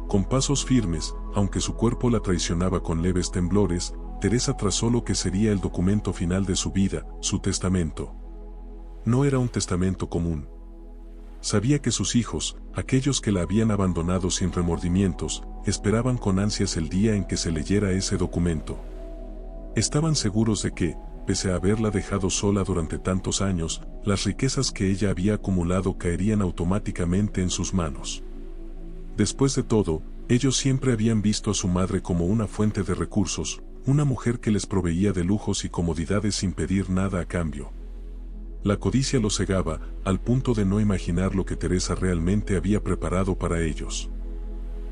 S1: Con pasos firmes, aunque su cuerpo la traicionaba con leves temblores, Teresa trazó lo que sería el documento final de su vida, su testamento. No era un testamento común. Sabía que sus hijos, aquellos que la habían abandonado sin remordimientos, esperaban con ansias el día en que se leyera ese documento. Estaban seguros de que, pese a haberla dejado sola durante tantos años, las riquezas que ella había acumulado caerían automáticamente en sus manos. Después de todo, ellos siempre habían visto a su madre como una fuente de recursos, una mujer que les proveía de lujos y comodidades sin pedir nada a cambio. La codicia los cegaba, al punto de no imaginar lo que Teresa realmente había preparado para ellos.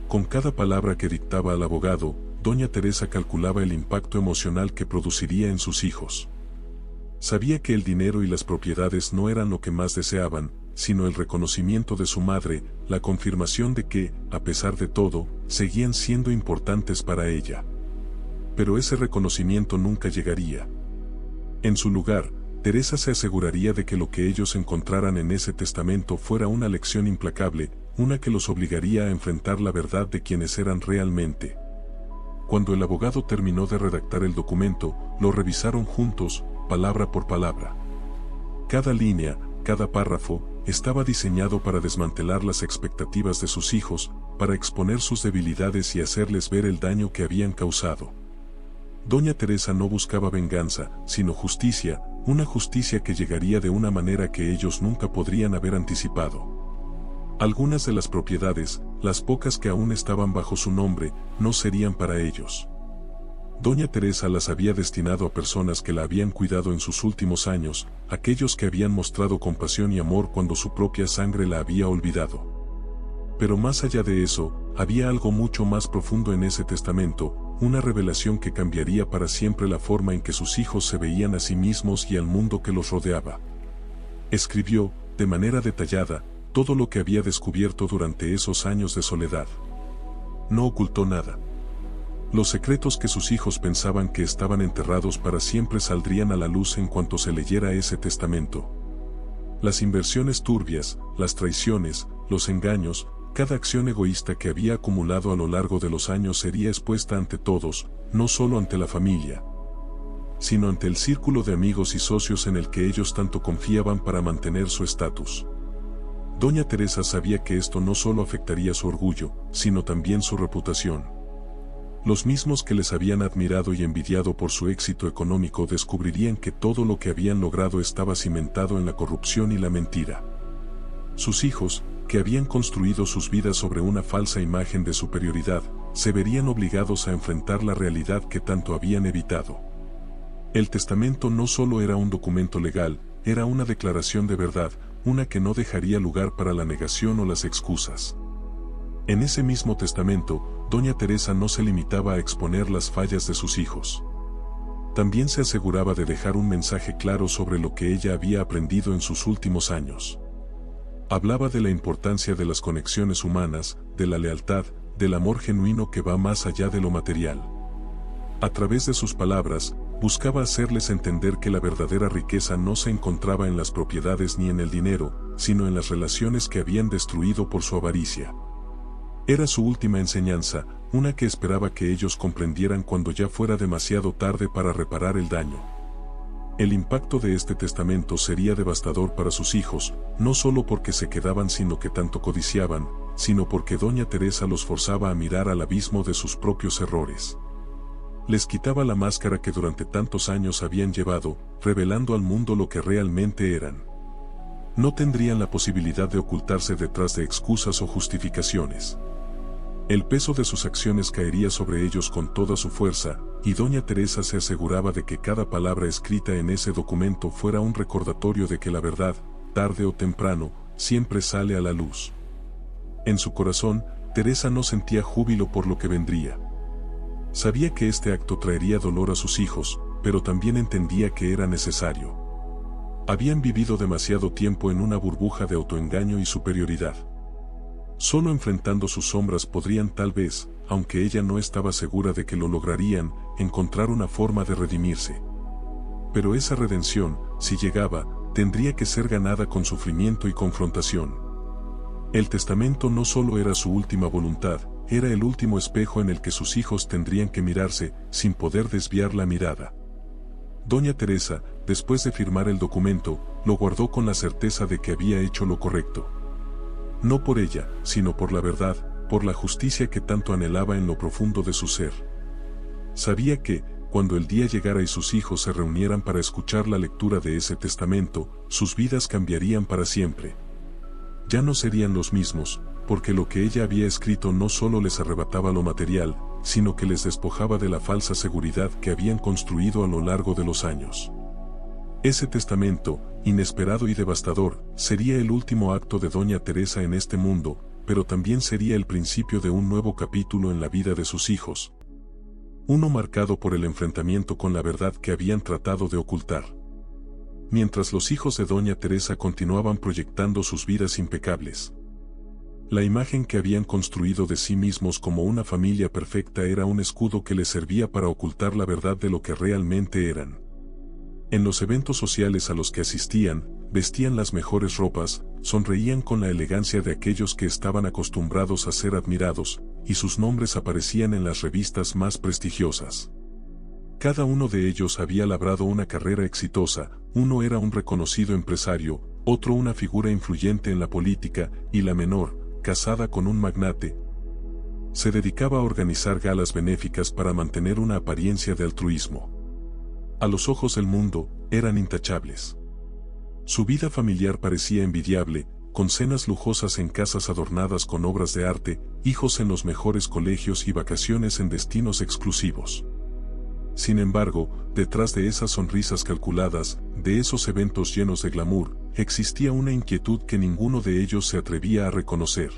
S1: Con cada palabra que dictaba al abogado, doña Teresa calculaba el impacto emocional que produciría en sus hijos. Sabía que el dinero y las propiedades no eran lo que más deseaban, sino el reconocimiento de su madre, la confirmación de que, a pesar de todo, seguían siendo importantes para ella. Pero ese reconocimiento nunca llegaría. En su lugar, Teresa se aseguraría de que lo que ellos encontraran en ese testamento fuera una lección implacable, una que los obligaría a enfrentar la verdad de quienes eran realmente. Cuando el abogado terminó de redactar el documento, lo revisaron juntos, palabra por palabra. Cada línea, cada párrafo, estaba diseñado para desmantelar las expectativas de sus hijos, para exponer sus debilidades y hacerles ver el daño que habían causado. Doña Teresa no buscaba venganza, sino justicia, una justicia que llegaría de una manera que ellos nunca podrían haber anticipado. Algunas de las propiedades, las pocas que aún estaban bajo su nombre, no serían para ellos. Doña Teresa las había destinado a personas que la habían cuidado en sus últimos años, aquellos que habían mostrado compasión y amor cuando su propia sangre la había olvidado. Pero más allá de eso, había algo mucho más profundo en ese testamento, una revelación que cambiaría para siempre la forma en que sus hijos se veían a sí mismos y al mundo que los rodeaba. Escribió, de manera detallada, todo lo que había descubierto durante esos años de soledad. No ocultó nada. Los secretos que sus hijos pensaban que estaban enterrados para siempre saldrían a la luz en cuanto se leyera ese testamento. Las inversiones turbias, las traiciones, los engaños, cada acción egoísta que había acumulado a lo largo de los años sería expuesta ante todos, no solo ante la familia, sino ante el círculo de amigos y socios en el que ellos tanto confiaban para mantener su estatus. Doña Teresa sabía que esto no solo afectaría su orgullo, sino también su reputación. Los mismos que les habían admirado y envidiado por su éxito económico descubrirían que todo lo que habían logrado estaba cimentado en la corrupción y la mentira. Sus hijos, que habían construido sus vidas sobre una falsa imagen de superioridad, se verían obligados a enfrentar la realidad que tanto habían evitado. El testamento no solo era un documento legal, era una declaración de verdad, una que no dejaría lugar para la negación o las excusas. En ese mismo testamento, Doña Teresa no se limitaba a exponer las fallas de sus hijos. También se aseguraba de dejar un mensaje claro sobre lo que ella había aprendido en sus últimos años. Hablaba de la importancia de las conexiones humanas, de la lealtad, del amor genuino que va más allá de lo material. A través de sus palabras, buscaba hacerles entender que la verdadera riqueza no se encontraba en las propiedades ni en el dinero, sino en las relaciones que habían destruido por su avaricia. Era su última enseñanza, una que esperaba que ellos comprendieran cuando ya fuera demasiado tarde para reparar el daño. El impacto de este testamento sería devastador para sus hijos, no solo porque se quedaban sin lo que tanto codiciaban, sino porque Doña Teresa los forzaba a mirar al abismo de sus propios errores. Les quitaba la máscara que durante tantos años habían llevado, revelando al mundo lo que realmente eran. No tendrían la posibilidad de ocultarse detrás de excusas o justificaciones. El peso de sus acciones caería sobre ellos con toda su fuerza, y Doña Teresa se aseguraba de que cada palabra escrita en ese documento fuera un recordatorio de que la verdad, tarde o temprano, siempre sale a la luz. En su corazón, Teresa no sentía júbilo por lo que vendría. Sabía que este acto traería dolor a sus hijos, pero también entendía que era necesario. Habían vivido demasiado tiempo en una burbuja de autoengaño y superioridad. Solo enfrentando sus sombras podrían tal vez, aunque ella no estaba segura de que lo lograrían, encontrar una forma de redimirse. Pero esa redención, si llegaba, tendría que ser ganada con sufrimiento y confrontación. El testamento no solo era su última voluntad, era el último espejo en el que sus hijos tendrían que mirarse, sin poder desviar la mirada. Doña Teresa, después de firmar el documento, lo guardó con la certeza de que había hecho lo correcto. No por ella, sino por la verdad, por la justicia que tanto anhelaba en lo profundo de su ser. Sabía que, cuando el día llegara y sus hijos se reunieran para escuchar la lectura de ese testamento, sus vidas cambiarían para siempre. Ya no serían los mismos, porque lo que ella había escrito no solo les arrebataba lo material, sino que les despojaba de la falsa seguridad que habían construido a lo largo de los años. Ese testamento, inesperado y devastador, sería el último acto de Doña Teresa en este mundo, pero también sería el principio de un nuevo capítulo en la vida de sus hijos. Uno marcado por el enfrentamiento con la verdad que habían tratado de ocultar. Mientras los hijos de Doña Teresa continuaban proyectando sus vidas impecables. La imagen que habían construido de sí mismos como una familia perfecta era un escudo que les servía para ocultar la verdad de lo que realmente eran. En los eventos sociales a los que asistían, vestían las mejores ropas, sonreían con la elegancia de aquellos que estaban acostumbrados a ser admirados, y sus nombres aparecían en las revistas más prestigiosas. Cada uno de ellos había labrado una carrera exitosa, uno era un reconocido empresario, otro una figura influyente en la política, y la menor, casada con un magnate, se dedicaba a organizar galas benéficas para mantener una apariencia de altruismo. A los ojos del mundo, eran intachables. Su vida familiar parecía envidiable, con cenas lujosas en casas adornadas con obras de arte, hijos en los mejores colegios y vacaciones en destinos exclusivos. Sin embargo, detrás de esas sonrisas calculadas, de esos eventos llenos de glamour, existía una inquietud que ninguno de ellos se atrevía a reconocer.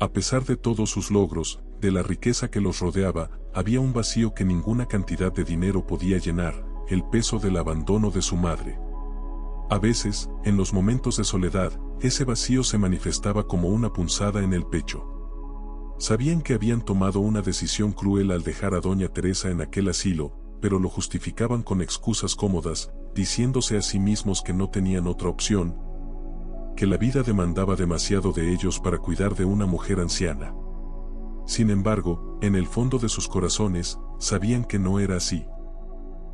S1: A pesar de todos sus logros, de la riqueza que los rodeaba, había un vacío que ninguna cantidad de dinero podía llenar, el peso del abandono de su madre. A veces, en los momentos de soledad, ese vacío se manifestaba como una punzada en el pecho. Sabían que habían tomado una decisión cruel al dejar a doña Teresa en aquel asilo, pero lo justificaban con excusas cómodas, diciéndose a sí mismos que no tenían otra opción, que la vida demandaba demasiado de ellos para cuidar de una mujer anciana. Sin embargo, en el fondo de sus corazones, sabían que no era así.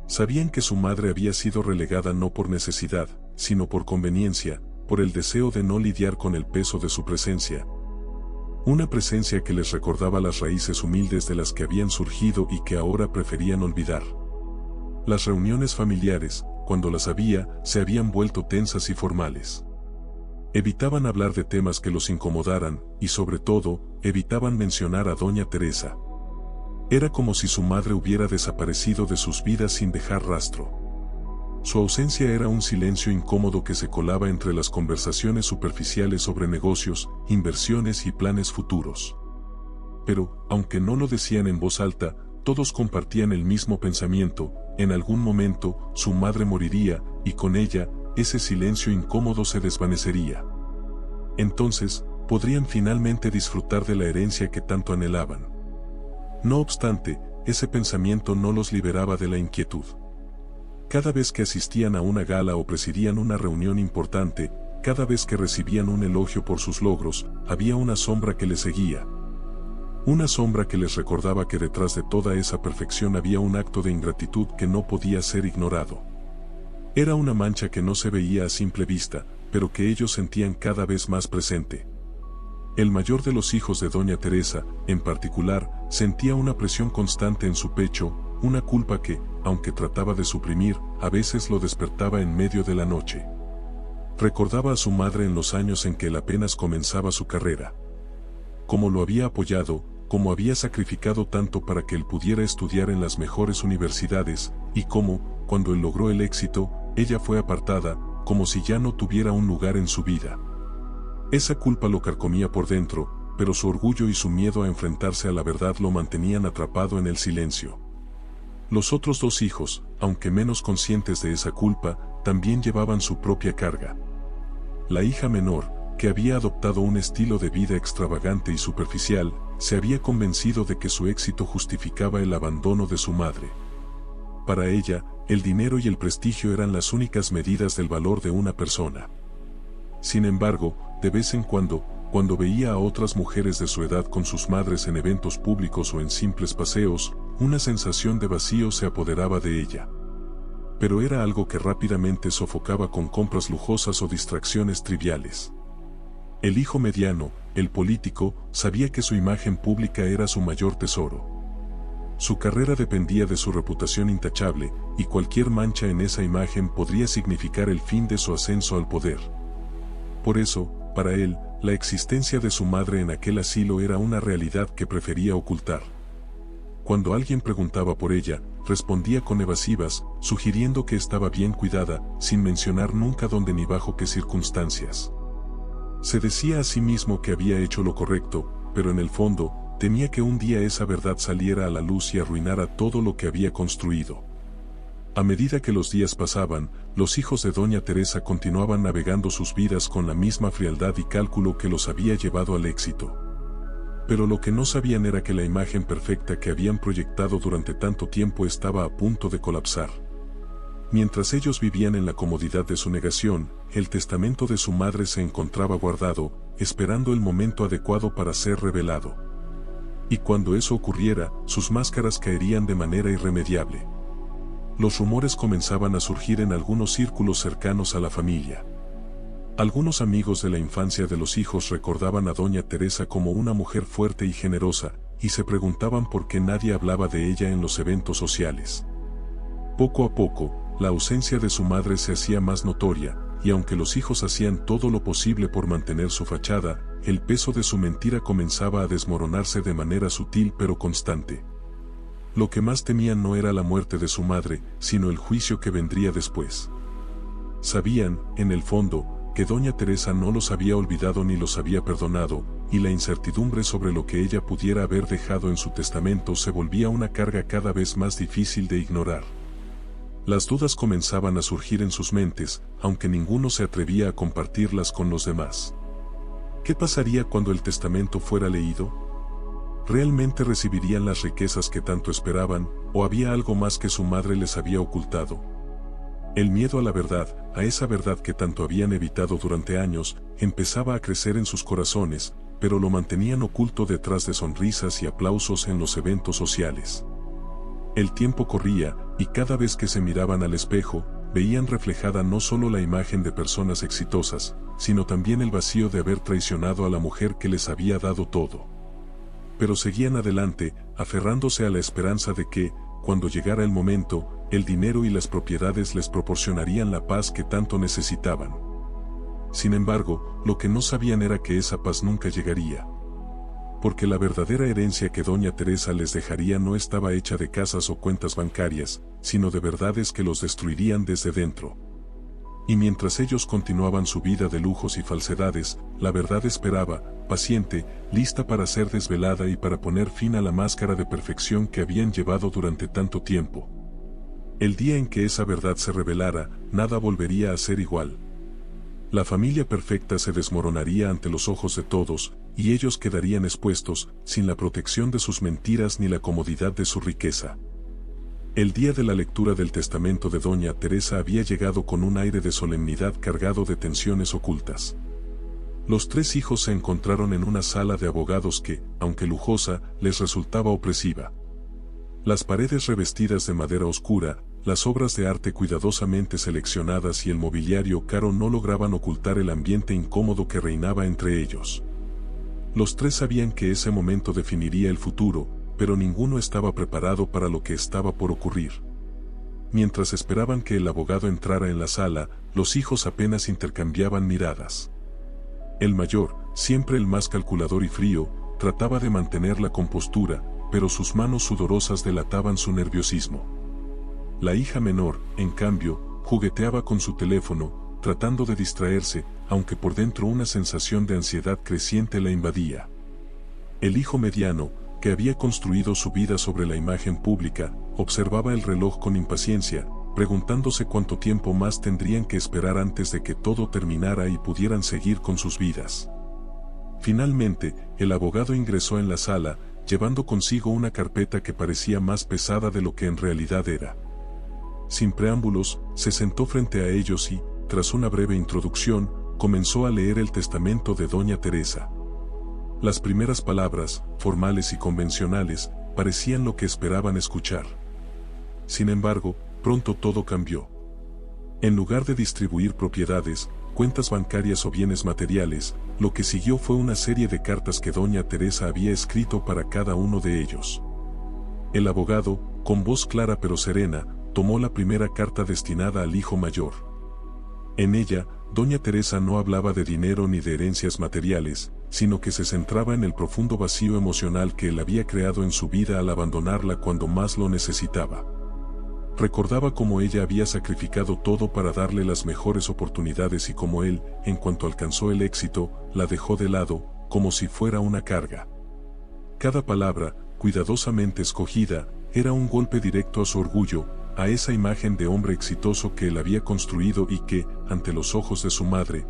S1: Sabían que su madre había sido relegada no por necesidad, sino por conveniencia, por el deseo de no lidiar con el peso de su presencia. Una presencia que les recordaba las raíces humildes de las que habían surgido y que ahora preferían olvidar. Las reuniones familiares, cuando las había, se habían vuelto tensas y formales. Evitaban hablar de temas que los incomodaran, y sobre todo, evitaban mencionar a doña Teresa. Era como si su madre hubiera desaparecido de sus vidas sin dejar rastro. Su ausencia era un silencio incómodo que se colaba entre las conversaciones superficiales sobre negocios, inversiones y planes futuros. Pero, aunque no lo decían en voz alta, todos compartían el mismo pensamiento: en algún momento, su madre moriría, y con ella, ese silencio incómodo se desvanecería. Entonces, podrían finalmente disfrutar de la herencia que tanto anhelaban. No obstante, ese pensamiento no los liberaba de la inquietud. Cada vez que asistían a una gala o presidían una reunión importante, cada vez que recibían un elogio por sus logros, había una sombra que les seguía. Una sombra que les recordaba que detrás de toda esa perfección había un acto de ingratitud que no podía ser ignorado. Era una mancha que no se veía a simple vista, pero que ellos sentían cada vez más presente. El mayor de los hijos de doña Teresa, en particular, sentía una presión constante en su pecho, una culpa que, aunque trataba de suprimir, a veces lo despertaba en medio de la noche. Recordaba a su madre en los años en que él apenas comenzaba su carrera. Cómo lo había apoyado, cómo había sacrificado tanto para que él pudiera estudiar en las mejores universidades, y cómo, cuando él logró el éxito, ella fue apartada, como si ya no tuviera un lugar en su vida. Esa culpa lo carcomía por dentro, pero su orgullo y su miedo a enfrentarse a la verdad lo mantenían atrapado en el silencio. Los otros dos hijos, aunque menos conscientes de esa culpa, también llevaban su propia carga. La hija menor, que había adoptado un estilo de vida extravagante y superficial, se había convencido de que su éxito justificaba el abandono de su madre. Para ella, el dinero y el prestigio eran las únicas medidas del valor de una persona. Sin embargo, de vez en cuando veía a otras mujeres de su edad con sus madres en eventos públicos o en simples paseos, una sensación de vacío se apoderaba de ella. Pero era algo que rápidamente sofocaba con compras lujosas o distracciones triviales. El hijo mediano, el político, sabía que su imagen pública era su mayor tesoro. Su carrera dependía de su reputación intachable, y cualquier mancha en esa imagen podría significar el fin de su ascenso al poder. Por eso, para él, la existencia de su madre en aquel asilo era una realidad que prefería ocultar. Cuando alguien preguntaba por ella, respondía con evasivas, sugiriendo que estaba bien cuidada, sin mencionar nunca dónde ni bajo qué circunstancias. Se decía a sí mismo que había hecho lo correcto, pero en el fondo, temía que un día esa verdad saliera a la luz y arruinara todo lo que había construido. A medida que los días pasaban, los hijos de doña Teresa continuaban navegando sus vidas con la misma frialdad y cálculo que los había llevado al éxito. Pero lo que no sabían era que la imagen perfecta que habían proyectado durante tanto tiempo estaba a punto de colapsar. Mientras ellos vivían en la comodidad de su negación, el testamento de su madre se encontraba guardado, esperando el momento adecuado para ser revelado. Y cuando eso ocurriera, sus máscaras caerían de manera irremediable. Los rumores comenzaban a surgir en algunos círculos cercanos a la familia. Algunos amigos de la infancia de los hijos recordaban a doña Teresa como una mujer fuerte y generosa, y se preguntaban por qué nadie hablaba de ella en los eventos sociales. Poco a poco, la ausencia de su madre se hacía más notoria, y aunque los hijos hacían todo lo posible por mantener su fachada, el peso de su mentira comenzaba a desmoronarse de manera sutil pero constante. Lo que más temían no era la muerte de su madre, sino el juicio que vendría después. Sabían, en el fondo, que doña Teresa no los había olvidado ni los había perdonado, y la incertidumbre sobre lo que ella pudiera haber dejado en su testamento se volvía una carga cada vez más difícil de ignorar. Las dudas comenzaban a surgir en sus mentes, aunque ninguno se atrevía a compartirlas con los demás. ¿Qué pasaría cuando el testamento fuera leído? ¿Realmente recibirían las riquezas que tanto esperaban, o había algo más que su madre les había ocultado? El miedo a la verdad, a esa verdad que tanto habían evitado durante años, empezaba a crecer en sus corazones, pero lo mantenían oculto detrás de sonrisas y aplausos en los eventos sociales. El tiempo corría, y cada vez que se miraban al espejo, veían reflejada no solo la imagen de personas exitosas, sino también el vacío de haber traicionado a la mujer que les había dado todo. Pero seguían adelante, aferrándose a la esperanza de que, cuando llegara el momento, el dinero y las propiedades les proporcionarían la paz que tanto necesitaban. Sin embargo, lo que no sabían era que esa paz nunca llegaría. Porque la verdadera herencia que doña Teresa les dejaría no estaba hecha de casas o cuentas bancarias, sino de verdades que los destruirían desde dentro. Y mientras ellos continuaban su vida de lujos y falsedades, la verdad esperaba, paciente, lista para ser desvelada y para poner fin a la máscara de perfección que habían llevado durante tanto tiempo. El día en que esa verdad se revelara, nada volvería a ser igual. La familia perfecta se desmoronaría ante los ojos de todos, y ellos quedarían expuestos, sin la protección de sus mentiras ni la comodidad de su riqueza. El día de la lectura del testamento de doña Teresa había llegado con un aire de solemnidad cargado de tensiones ocultas. Los tres hijos se encontraron en una sala de abogados que, aunque lujosa, les resultaba opresiva. Las paredes revestidas de madera oscura, las obras de arte cuidadosamente seleccionadas y el mobiliario caro no lograban ocultar el ambiente incómodo que reinaba entre ellos. Los tres sabían que ese momento definiría el futuro, pero ninguno estaba preparado para lo que estaba por ocurrir. Mientras esperaban que el abogado entrara en la sala, los hijos apenas intercambiaban miradas. El mayor, siempre el más calculador y frío, trataba de mantener la compostura, pero sus manos sudorosas delataban su nerviosismo. La hija menor, en cambio, jugueteaba con su teléfono, tratando de distraerse, aunque por dentro una sensación de ansiedad creciente la invadía. El hijo mediano, que había construido su vida sobre la imagen pública, observaba el reloj con impaciencia, preguntándose cuánto tiempo más tendrían que esperar antes de que todo terminara y pudieran seguir con sus vidas. Finalmente, el abogado ingresó en la sala, llevando consigo una carpeta que parecía más pesada de lo que en realidad era. Sin preámbulos, se sentó frente a ellos y, tras una breve introducción, comenzó a leer el testamento de doña Teresa. Las primeras palabras, formales y convencionales, parecían lo que esperaban escuchar. Sin embargo, pronto todo cambió. En lugar de distribuir propiedades, cuentas bancarias o bienes materiales, lo que siguió fue una serie de cartas que doña Teresa había escrito para cada uno de ellos. El abogado, con voz clara pero serena, tomó la primera carta destinada al hijo mayor. En ella, doña Teresa no hablaba de dinero ni de herencias materiales, sino que se centraba en el profundo vacío emocional que él había creado en su vida al abandonarla cuando más lo necesitaba. Recordaba cómo ella había sacrificado todo para darle las mejores oportunidades y cómo él, en cuanto alcanzó el éxito, la dejó de lado, como si fuera una carga. Cada palabra, cuidadosamente escogida, era un golpe directo a su orgullo, a esa imagen de hombre exitoso que él había construido y que, ante los ojos de su madre,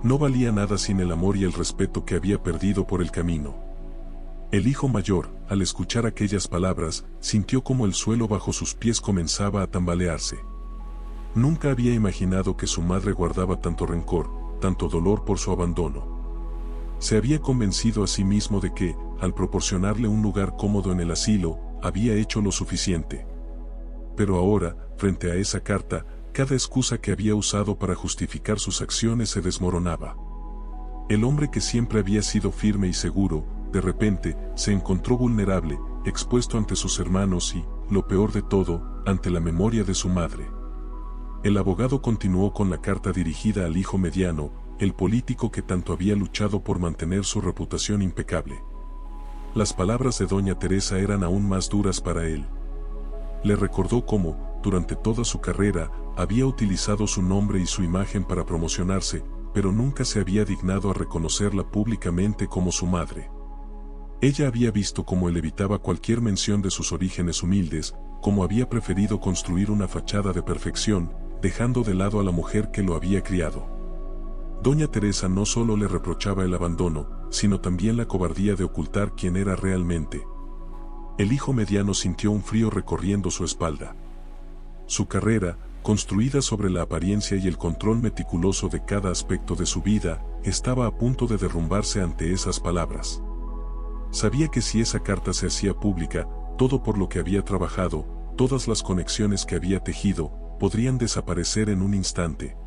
S1: no valía nada sin el amor y el respeto que había perdido por el camino. El hijo mayor, al escuchar aquellas palabras, sintió como el suelo bajo sus pies comenzaba a tambalearse. Nunca había imaginado que su madre guardaba tanto rencor, tanto dolor por su abandono. Se había convencido a sí mismo de que, al proporcionarle un lugar cómodo en el asilo, había hecho lo suficiente. Pero ahora, frente a esa carta, cada excusa que había usado para justificar sus acciones se desmoronaba. El hombre que siempre había sido firme y seguro, de repente, se encontró vulnerable, expuesto ante sus hermanos y, lo peor de todo, ante la memoria de su madre. El abogado continuó con la carta dirigida al hijo mediano, el político que tanto había luchado por mantener su reputación impecable. Las palabras de doña Teresa eran aún más duras para él. Le recordó cómo, durante toda su carrera, había utilizado su nombre y su imagen para promocionarse, pero nunca se había dignado a reconocerla públicamente como su madre. Ella había visto cómo él evitaba cualquier mención de sus orígenes humildes, cómo había preferido construir una fachada de perfección, dejando de lado a la mujer que lo había criado. Doña Teresa no solo le reprochaba el abandono, sino también la cobardía de ocultar quién era realmente. El hijo mediano sintió un frío recorriendo su espalda. Su carrera, construida sobre la apariencia y el control meticuloso de cada aspecto de su vida, estaba a punto de derrumbarse ante esas palabras. Sabía que si esa carta se hacía pública, todo por lo que había trabajado, todas las conexiones que había tejido, podrían desaparecer en un instante.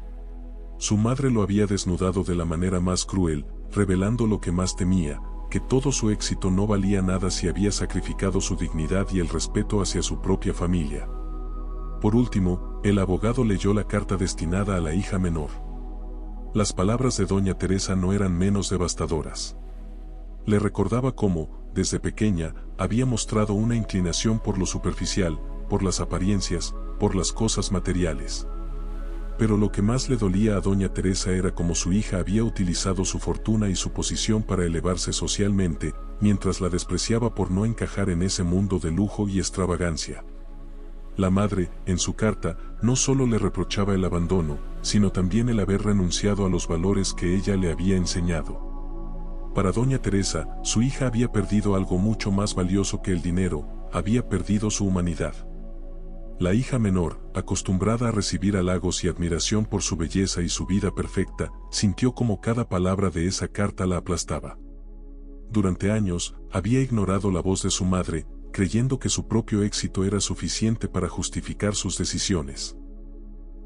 S1: Su madre lo había desnudado de la manera más cruel, revelando lo que más temía, que todo su éxito no valía nada si había sacrificado su dignidad y el respeto hacia su propia familia. Por último, el abogado leyó la carta destinada a la hija menor. Las palabras de doña Teresa no eran menos devastadoras. Le recordaba cómo, desde pequeña, había mostrado una inclinación por lo superficial, por las apariencias, por las cosas materiales. Pero lo que más le dolía a doña Teresa era cómo su hija había utilizado su fortuna y su posición para elevarse socialmente, mientras la despreciaba por no encajar en ese mundo de lujo y extravagancia. La madre, en su carta, no solo le reprochaba el abandono, sino también el haber renunciado a los valores que ella le había enseñado. Para doña Teresa, su hija había perdido algo mucho más valioso que el dinero, había perdido su humanidad. La hija menor, acostumbrada a recibir halagos y admiración por su belleza y su vida perfecta, sintió como cada palabra de esa carta la aplastaba. Durante años, había ignorado la voz de su madre, creyendo que su propio éxito era suficiente para justificar sus decisiones.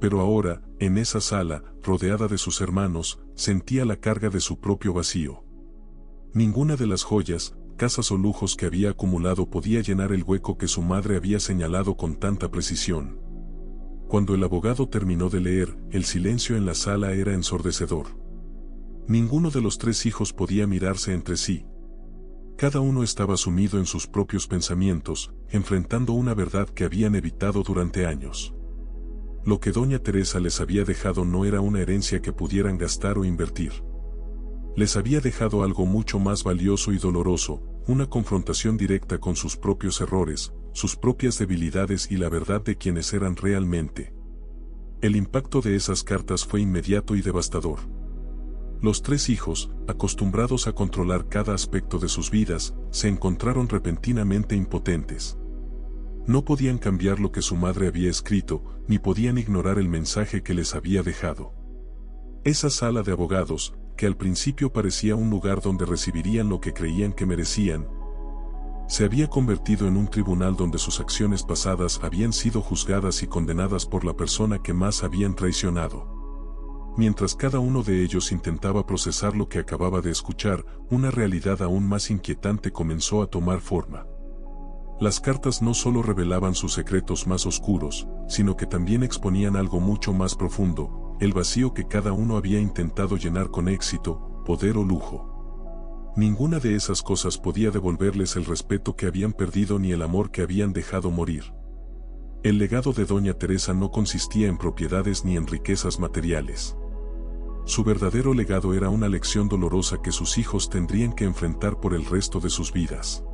S1: Pero ahora, en esa sala, rodeada de sus hermanos, sentía la carga de su propio vacío. Ninguna de las joyas, casas o lujos que había acumulado podía llenar el hueco que su madre había señalado con tanta precisión. Cuando el abogado terminó de leer, el silencio en la sala era ensordecedor. Ninguno de los tres hijos podía mirarse entre sí. Cada uno estaba sumido en sus propios pensamientos, enfrentando una verdad que habían evitado durante años. Lo que doña Teresa les había dejado no era una herencia que pudieran gastar o invertir. Les había dejado algo mucho más valioso y doloroso, una confrontación directa con sus propios errores, sus propias debilidades y la verdad de quienes eran realmente. El impacto de esas cartas fue inmediato y devastador. Los tres hijos, acostumbrados a controlar cada aspecto de sus vidas, se encontraron repentinamente impotentes. No podían cambiar lo que su madre había escrito, ni podían ignorar el mensaje que les había dejado. Esa sala de abogados, que al principio parecía un lugar donde recibirían lo que creían que merecían, se había convertido en un tribunal donde sus acciones pasadas habían sido juzgadas y condenadas por la persona que más habían traicionado. Mientras cada uno de ellos intentaba procesar lo que acababa de escuchar, una realidad aún más inquietante comenzó a tomar forma. Las cartas no solo revelaban sus secretos más oscuros, sino que también exponían algo mucho más profundo, el vacío que cada uno había intentado llenar con éxito, poder o lujo. Ninguna de esas cosas podía devolverles el respeto que habían perdido ni el amor que habían dejado morir. El legado de doña Teresa no consistía en propiedades ni en riquezas materiales. Su verdadero legado era una lección dolorosa que sus hijos tendrían que enfrentar por el resto de sus vidas.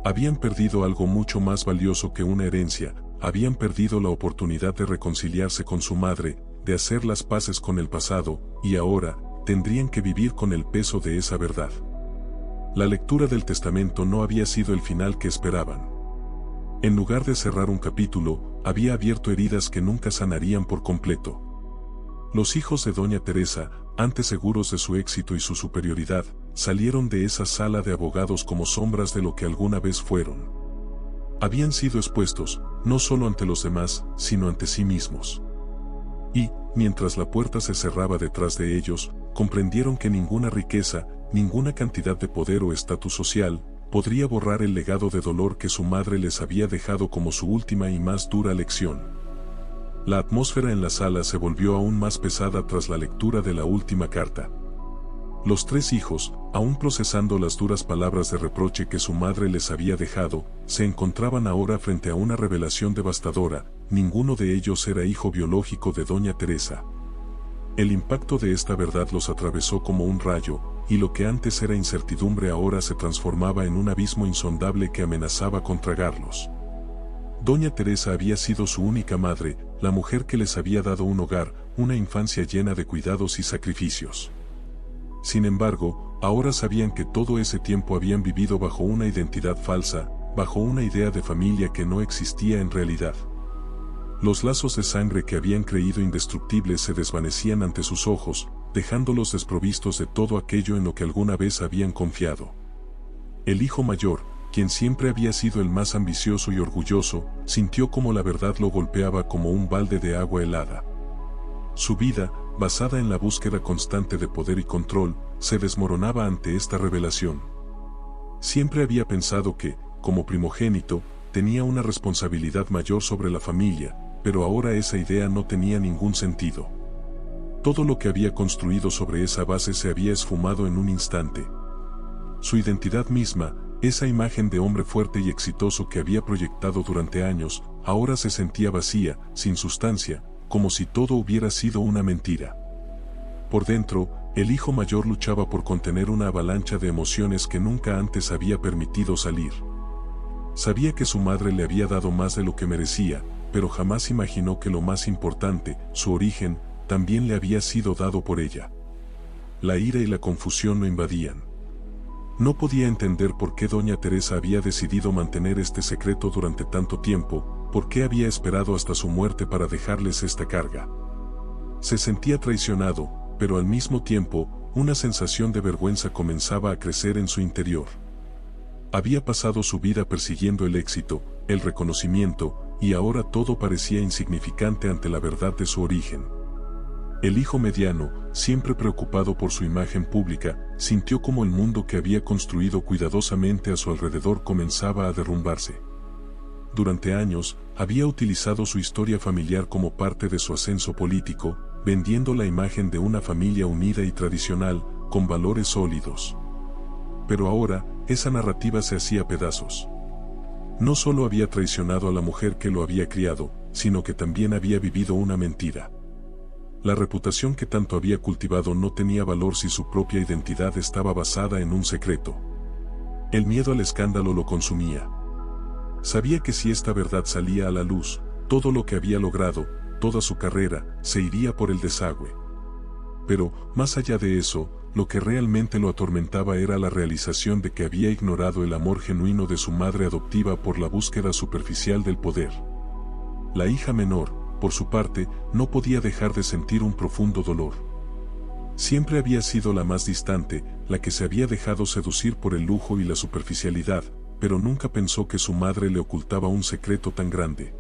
S1: Habían perdido algo mucho más valioso que una herencia, habían perdido la oportunidad de reconciliarse con su madre, de hacer las paces con el pasado, y ahora, tendrían que vivir con el peso de esa verdad. La lectura del testamento no había sido el final que esperaban. En lugar de cerrar un capítulo, había abierto heridas que nunca sanarían por completo. Los hijos de doña Teresa, antes seguros de su éxito y su superioridad, salieron de esa sala de abogados como sombras de lo que alguna vez fueron. Habían sido expuestos, no solo ante los demás, sino ante sí mismos. Y, mientras la puerta se cerraba detrás de ellos, comprendieron que ninguna riqueza, ninguna cantidad de poder o estatus social, podría borrar el legado de dolor que su madre les había dejado como su última y más dura lección. La atmósfera en la sala se volvió aún más pesada tras la lectura de la última carta. Los tres hijos, aún procesando las duras palabras de reproche que su madre les había dejado, se encontraban ahora frente a una revelación devastadora: ninguno de ellos era hijo biológico de doña Teresa. El impacto de esta verdad los atravesó como un rayo, y lo que antes era incertidumbre ahora se transformaba en un abismo insondable que amenazaba con tragarlos. Doña Teresa había sido su única madre, la mujer que les había dado un hogar, una infancia llena de cuidados y sacrificios. Sin embargo, ahora sabían que todo ese tiempo habían vivido bajo una identidad falsa, bajo una idea de familia que no existía en realidad. Los lazos de sangre que habían creído indestructibles se desvanecían ante sus ojos, dejándolos desprovistos de todo aquello en lo que alguna vez habían confiado. El hijo mayor, quien siempre había sido el más ambicioso y orgulloso, sintió como la verdad lo golpeaba como un balde de agua helada. Su vida, basada en la búsqueda constante de poder y control, se desmoronaba ante esta revelación. Siempre había pensado que, como primogénito, tenía una responsabilidad mayor sobre la familia, pero ahora esa idea no tenía ningún sentido. Todo lo que había construido sobre esa base se había esfumado en un instante. Su identidad misma, esa imagen de hombre fuerte y exitoso que había proyectado durante años, ahora se sentía vacía, sin sustancia, como si todo hubiera sido una mentira. Por dentro, el hijo mayor luchaba por contener una avalancha de emociones que nunca antes había permitido salir. Sabía que su madre le había dado más de lo que merecía, pero jamás imaginó que lo más importante, su origen, también le había sido dado por ella. La ira y la confusión lo invadían. No podía entender por qué doña Teresa había decidido mantener este secreto durante tanto tiempo, por qué había esperado hasta su muerte para dejarles esta carga. Se sentía traicionado, pero al mismo tiempo, una sensación de vergüenza comenzaba a crecer en su interior. Había pasado su vida persiguiendo el éxito, el reconocimiento, y ahora todo parecía insignificante ante la verdad de su origen. El hijo mediano, siempre preocupado por su imagen pública, sintió como el mundo que había construido cuidadosamente a su alrededor comenzaba a derrumbarse. Durante años, había utilizado su historia familiar como parte de su ascenso político, vendiendo la imagen de una familia unida y tradicional, con valores sólidos. Pero ahora, esa narrativa se hacía pedazos. No solo había traicionado a la mujer que lo había criado, sino que también había vivido una mentira. La reputación que tanto había cultivado no tenía valor si su propia identidad estaba basada en un secreto. El miedo al escándalo lo consumía. Sabía que si esta verdad salía a la luz, todo lo que había logrado, toda su carrera, se iría por el desagüe. Pero, más allá de eso, lo que realmente lo atormentaba era la realización de que había ignorado el amor genuino de su madre adoptiva por la búsqueda superficial del poder. La hija menor, por su parte, no podía dejar de sentir un profundo dolor. Siempre había sido la más distante, la que se había dejado seducir por el lujo y la superficialidad, pero nunca pensó que su madre le ocultaba un secreto tan grande.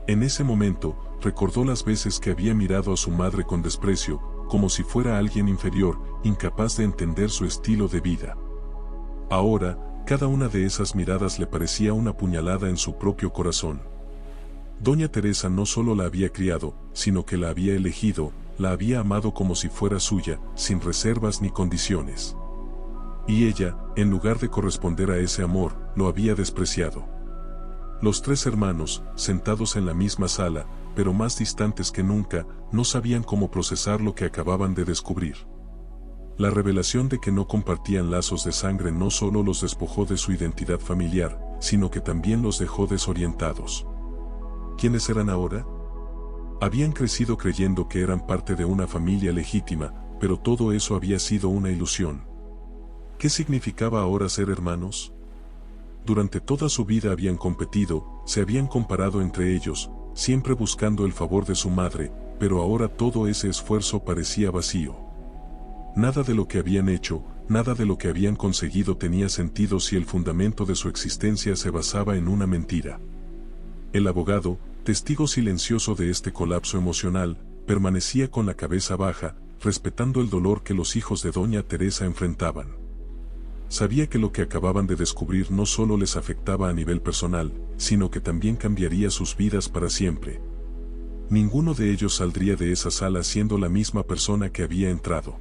S1: En ese momento, recordó las veces que había mirado a su madre con desprecio, como si fuera alguien inferior, incapaz de entender su estilo de vida. Ahora, cada una de esas miradas le parecía una puñalada en su propio corazón. Doña Teresa no solo la había criado, sino que la había elegido, la había amado como si fuera suya, sin reservas ni condiciones. Y ella, en lugar de corresponder a ese amor, lo había despreciado. Los tres hermanos, sentados en la misma sala, pero más distantes que nunca, no sabían cómo procesar lo que acababan de descubrir. La revelación de que no compartían lazos de sangre no solo los despojó de su identidad familiar, sino que también los dejó desorientados. ¿Quiénes eran ahora? Habían crecido creyendo que eran parte de una familia legítima, pero todo eso había sido una ilusión. ¿Qué significaba ahora ser hermanos? Durante toda su vida habían competido, se habían comparado entre ellos, siempre buscando el favor de su madre, pero ahora todo ese esfuerzo parecía vacío. Nada de lo que habían hecho, nada de lo que habían conseguido tenía sentido si el fundamento de su existencia se basaba en una mentira. El abogado, testigo silencioso de este colapso emocional, permanecía con la cabeza baja, respetando el dolor que los hijos de doña Teresa enfrentaban. Sabía que lo que acababan de descubrir no solo les afectaba a nivel personal, sino que también cambiaría sus vidas para siempre. ninguno de ellos saldría de esa sala siendo la misma persona que había entrado.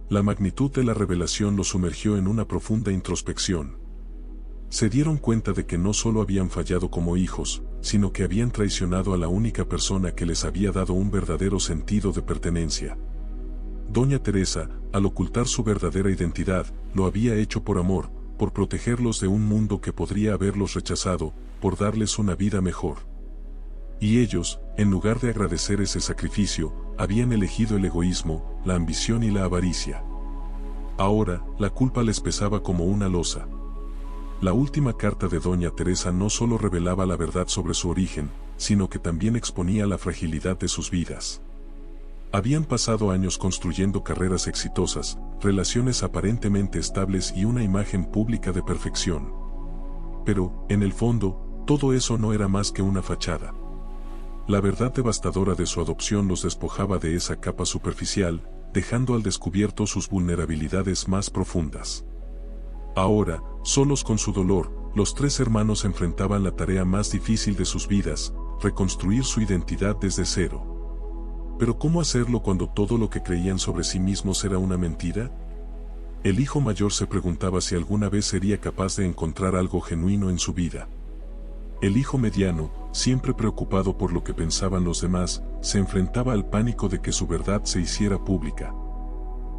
S1: La magnitud de la revelación los sumergió en una profunda introspección. Se dieron cuenta de que no solo habían fallado como hijos, sino que habían traicionado a la única persona que les había dado un verdadero sentido de pertenencia. Doña Teresa, al ocultar su verdadera identidad, lo había hecho por amor, por protegerlos de un mundo que podría haberlos rechazado, por darles una vida mejor. Y ellos, en lugar de agradecer ese sacrificio, habían elegido el egoísmo, la ambición y la avaricia. Ahora, la culpa les pesaba como una losa. La última carta de Doña Teresa no solo revelaba la verdad sobre su origen, sino que también exponía la fragilidad de sus vidas. Habían pasado años construyendo carreras exitosas, relaciones aparentemente estables y una imagen pública de perfección. Pero, en el fondo, todo eso no era más que una fachada. La verdad devastadora de su adopción los despojaba de esa capa superficial, dejando al descubierto sus vulnerabilidades más profundas. Ahora, solos con su dolor, los tres hermanos enfrentaban la tarea más difícil de sus vidas, reconstruir su identidad desde cero. Pero ¿cómo hacerlo cuando todo lo que creían sobre sí mismos era una mentira? El hijo mayor se preguntaba si alguna vez sería capaz de encontrar algo genuino en su vida. El hijo mediano, siempre preocupado por lo que pensaban los demás, se enfrentaba al pánico de que su verdad se hiciera pública.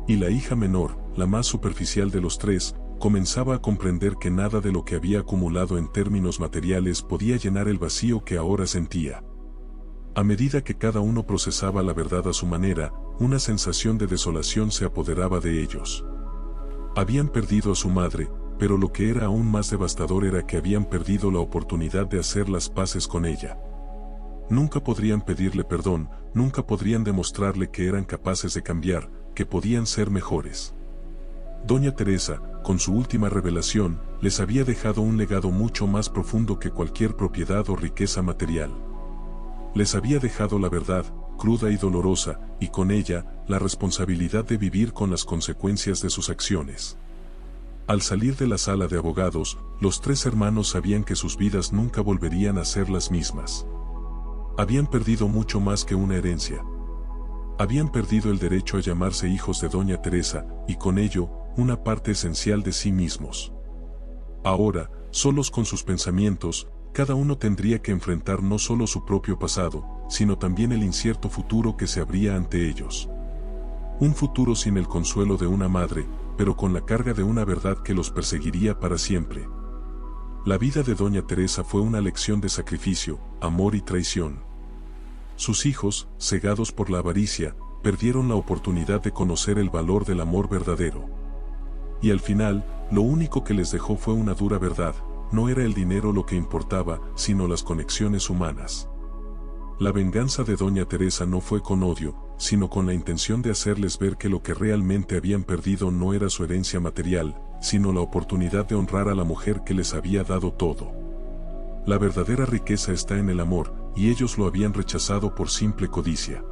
S1: Y la hija menor, la más superficial de los tres, comenzaba a comprender que nada de lo que había acumulado en términos materiales podía llenar el vacío que ahora sentía. A medida que cada uno procesaba la verdad a su manera, una sensación de desolación se apoderaba de ellos. Habían perdido a su madre, pero lo que era aún más devastador era que habían perdido la oportunidad de hacer las paces con ella. Nunca podrían pedirle perdón, nunca podrían demostrarle que eran capaces de cambiar, que podían ser mejores. Doña Teresa, con su última revelación, les había dejado un legado mucho más profundo que cualquier propiedad o riqueza material. Les había dejado la verdad, cruda y dolorosa, y con ella, la responsabilidad de vivir con las consecuencias de sus acciones. Al salir de la sala de abogados, los tres hermanos sabían que sus vidas nunca volverían a ser las mismas. Habían perdido mucho más que una herencia. Habían perdido el derecho a llamarse hijos de Doña Teresa, y con ello, una parte esencial de sí mismos. Ahora, solos con sus pensamientos, cada uno tendría que enfrentar no solo su propio pasado, sino también el incierto futuro que se abría ante ellos. Un futuro sin el consuelo de una madre, pero con la carga de una verdad que los perseguiría para siempre. La vida de Doña Teresa fue una lección de sacrificio, amor y traición. Sus hijos, cegados por la avaricia, perdieron la oportunidad de conocer el valor del amor verdadero. Y al final, lo único que les dejó fue una dura verdad: no era el dinero lo que importaba, sino las conexiones humanas. La venganza de Doña Teresa no fue con odio, sino con la intención de hacerles ver que lo que realmente habían perdido no era su herencia material, sino la oportunidad de honrar a la mujer que les había dado todo. La verdadera riqueza está en el amor, y ellos lo habían rechazado por simple codicia.